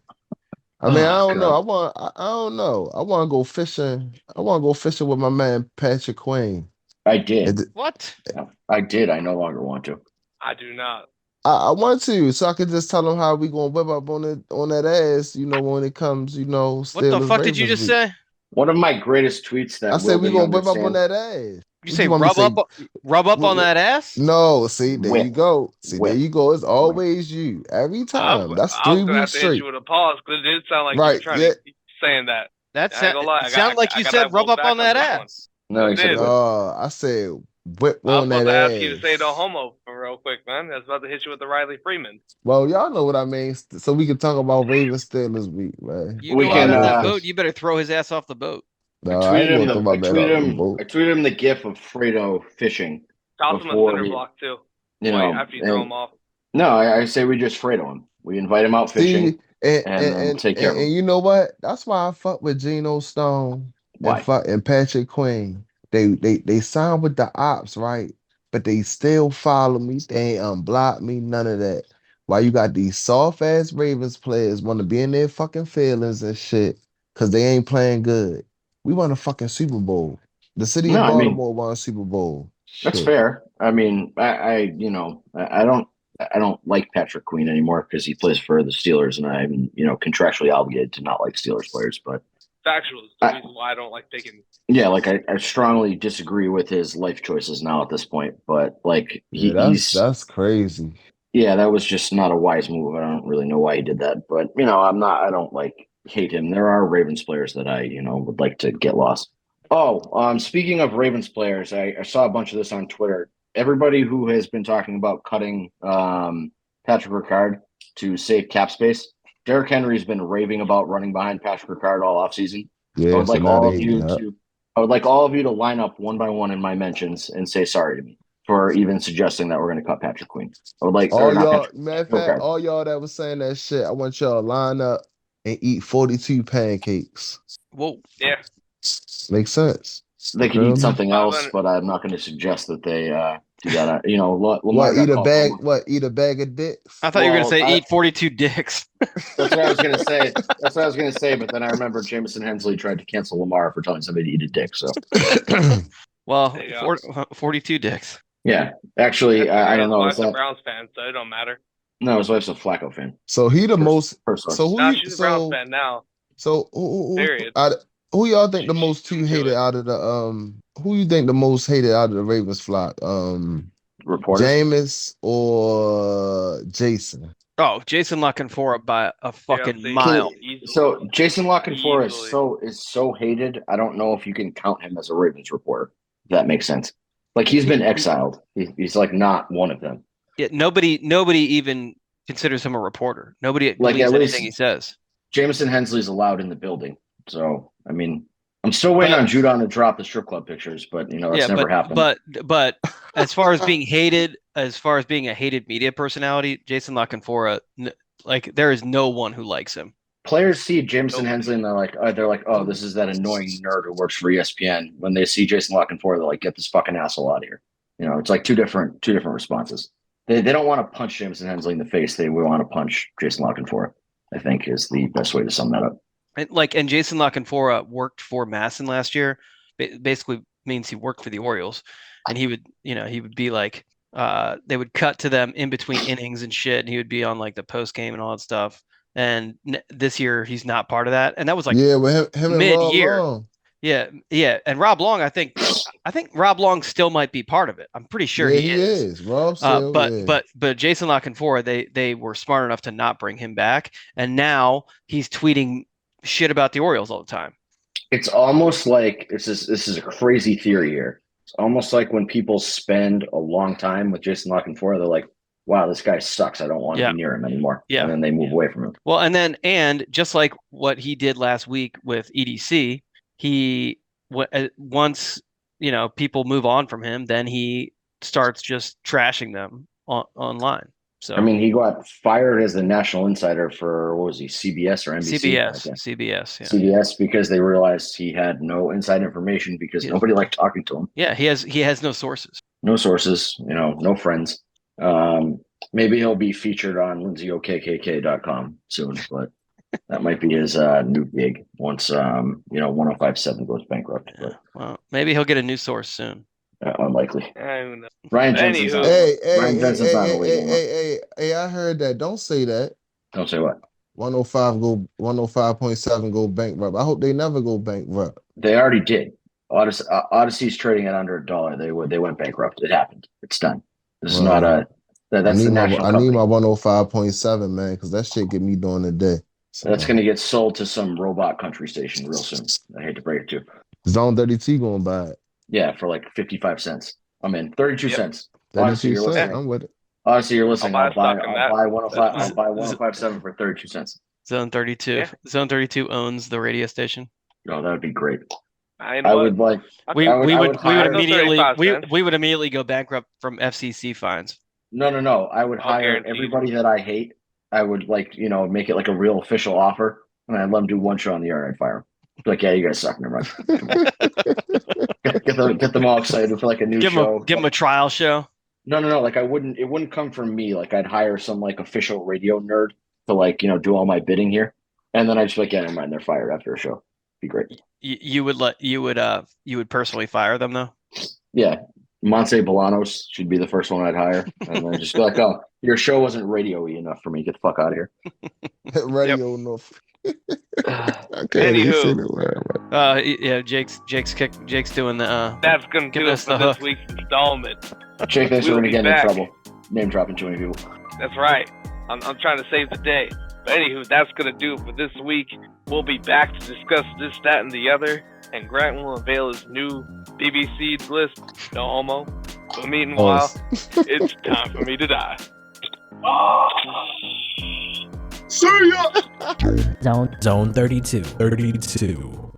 I mean, I Oh, don't know. I don't know. I want to go fishing. I want to go fishing with my man Patrick Queen. I did. What? Yeah, I did. I no longer want to. I do not. I want to, so I can just tell them how we gonna whip up on that ass, when it comes, What the Steelers fuck did you Ravens just week. say? One of my greatest tweets I that said Will we didn't gonna whip up on understand. that ass. You What say you want me to say? rub up on Wh- that ass? No, see, there you Whip. go. See, there Whip. you go. It's always you. Every I time. was, That's I was 3 gonna have weeks to hit straight. you with a pause because it did sound like you were Right. trying Yeah. to keep saying that. That I ain't gonna lie. sound like I you gotta said have a rub little up on back that this one. ass. No, he It said did. whip. No, I said whip I was on about that to ass. ask you to say no homo real quick, man. I was about to hit you with the Riley Freeman. Well, y'all know what I mean. So we can talk about Ravens Steelers week, man. You We go can, out on that Podcast. boat, you better throw his ass off the boat. I No, I ain't tweeted him gonna throw the my I man tweeted out the him boat. I tweeted him the gif of Fredo fishing Toss him a before cinder he, block too. you Wait, know. after you throw him off. No, I say we just Fredo him. We invite him out fishing See, and and then take care of him. you know what? That's why I fuck with Geno Stone Why? and Patrick Queen. They signed with the ops, right? But they still follow me. They ain't unblock me. None of that. Why you got these soft ass Ravens players want to be in their fucking feelings and shit because they ain't playing good. We won a fucking Super Bowl. The city No, of I mean Baltimore won a Super Bowl. that's Shit. fair. I mean, I don't like Patrick Queen anymore because he plays for the Steelers, and I'm contractually obligated to not like Steelers players. But Factual is the reason why I don't like picking. yeah, like I strongly disagree with his life choices now at this point. But like Yeah, he's that's crazy. yeah, that was just not a wise move. I don't really know why he did that, but I don't hate him. There are Ravens players that I would like to get lost. Oh, speaking of Ravens players, I saw a bunch of this on Twitter. Everybody who has been talking about cutting Patrick Ricard to save cap space, Derrick Henry's been raving about running behind Patrick Ricard all offseason. Yeah, so now I would like all of you to line up one by one in my mentions and say sorry to me for even suggesting that we're going to cut Patrick Queen. I would like all or not y'all, Patrick, matter of fact, Ricard. all y'all that was saying that shit, I want y'all to line up and eat 42 pancakes. Whoa. Yeah. Makes sense. They could Feel eat me? something else, 500. but I'm not going to suggest that they do that. Lamar What got eat a called bag? for- What eat a bag of dicks? I thought you were gonna Well, say I- eat 42 dicks. That's what I was going to say. That's what I was going to say, but then I remember Jameson Hensley tried to cancel Lamar for telling somebody to eat a dick. So Well, There you go. 42 dicks. yeah, actually, I don't know. His Is wife's a that Browns fan, so it don't matter. no? His wife's a Flacco fan. So he the most. First source. So who? Nah, you- she's a Browns so fan now. so Period. who y'all think the most She's two into hated it. out of the Who you think the most hated out of the Ravens flock? Reporters. Jameis or Jason? Oh, Jason Lockenfora by a fucking Yeah, mile. easily. So Jason Lockenfora Easily. is so hated. I don't know if you can count him as a Ravens reporter. If that makes sense. Like he's been exiled. He's like not one of them. Yeah, nobody even considers him a reporter. Nobody Like, believes at least- anything he says. Jameson Hensley's allowed in the building. So I mean, I'm still waiting on Judon to drop the strip club pictures, but that's never happened. But as far as being hated, as far as being a hated media personality, Jason Lockenfora, like there is no one who likes him. Players see Jameson Hensley and they're like, oh, this is that annoying nerd who works for ESPN. When they see Jason Lockenfora, they're like, get this fucking asshole out of here. It's like two different responses. They don't want to punch Jameson Hensley in the face. They will want to punch Jason Lockenfora, I think is the best way to sum that up. And Jason Lockenfora worked for Masson last year. Basically means he worked for the Orioles, and he would be like, they would cut to them in between innings and shit, and he would be on like the post game and all that stuff. And this year he's not part of that, and that was like with him and mid-year. Rob Long. Yeah, and Rob Long, I think Rob Long still might be part of it. I'm pretty sure Yeah, he is. Rob still, but Jason Lockenfora, they were smart enough to not bring him back, and now he's tweeting shit about the Orioles all the time. It's almost like this is a crazy theory here. It's almost like when people spend a long time with Jason Lockenfora, they're like, wow, this guy sucks. I don't want to be near him anymore. Yeah. And then they move away from him. Well, and just like what he did last week with EDC, once people move on from him, then he starts just trashing them online. So I mean, he got fired as the national insider for what was he, CBS or NBC? CBS, yeah. CBS, because they realized he had no inside information because nobody liked talking to him. Yeah, he has no sources. No sources, no friends. Maybe he'll be featured on LindsayOKKK.com soon, but that might be his new gig once 1057 goes bankrupt. But, well, maybe he'll get a new source soon. unlikely. unlikely. Who knows? Ryan Jensen's Anywho. out. Ryan Jensen's not in the league anymore. Hey, I heard that. Don't say that. Don't say what? 105.7 go bankrupt. I hope they never go bankrupt. They already did. Odyssey's trading at under $1. They went bankrupt. It happened. It's done. This is not a. That's the national. I need my 105.7, man, because that shit get me during the day. So. That's going to get sold to some robot country station real soon. I hate to break it to you. Zone 32 going to buy it. Yeah, for like 55 cents. I'm in 32 cents. 32 cents. I'm with it. Honestly, you're listening. I'll buy 105. I'll buy 105.7 for 32 cents. Zone 32. Yeah. Zone 32 owns the radio station. Oh, that would be great. I would like. We would immediately go bankrupt from FCC fines. No. I would hire everybody that I hate. I would make it like a real official offer, and I'd let them do one show on the air and I'd fire them. Like, yeah, you guys suck. Never mind. get them all excited for like a new show. Give them a trial show. No. Like it wouldn't come from me. Like I'd hire some like official radio nerd to do all my bidding here, and then I'd just be like, yeah, never mind. They're fired after a show. Be great. You would personally fire them though? Yeah. Montse Bolanos should be the first one I'd hire. And then just be like, oh, your show wasn't radio-y enough for me. Get the fuck out of here. Radio enough. Yeah, Jake's doing the that's gonna do us for this week's installment. Jake, thanks for getting in trouble. Name dropping too many people. That's right. I'm trying to save the day. But anywho, that's gonna do it for this week. We'll be back to discuss this, that, and the other. And Grant will unveil his new BBC list. No homo. But meanwhile, it's time for me to die. See ya! Zone 32.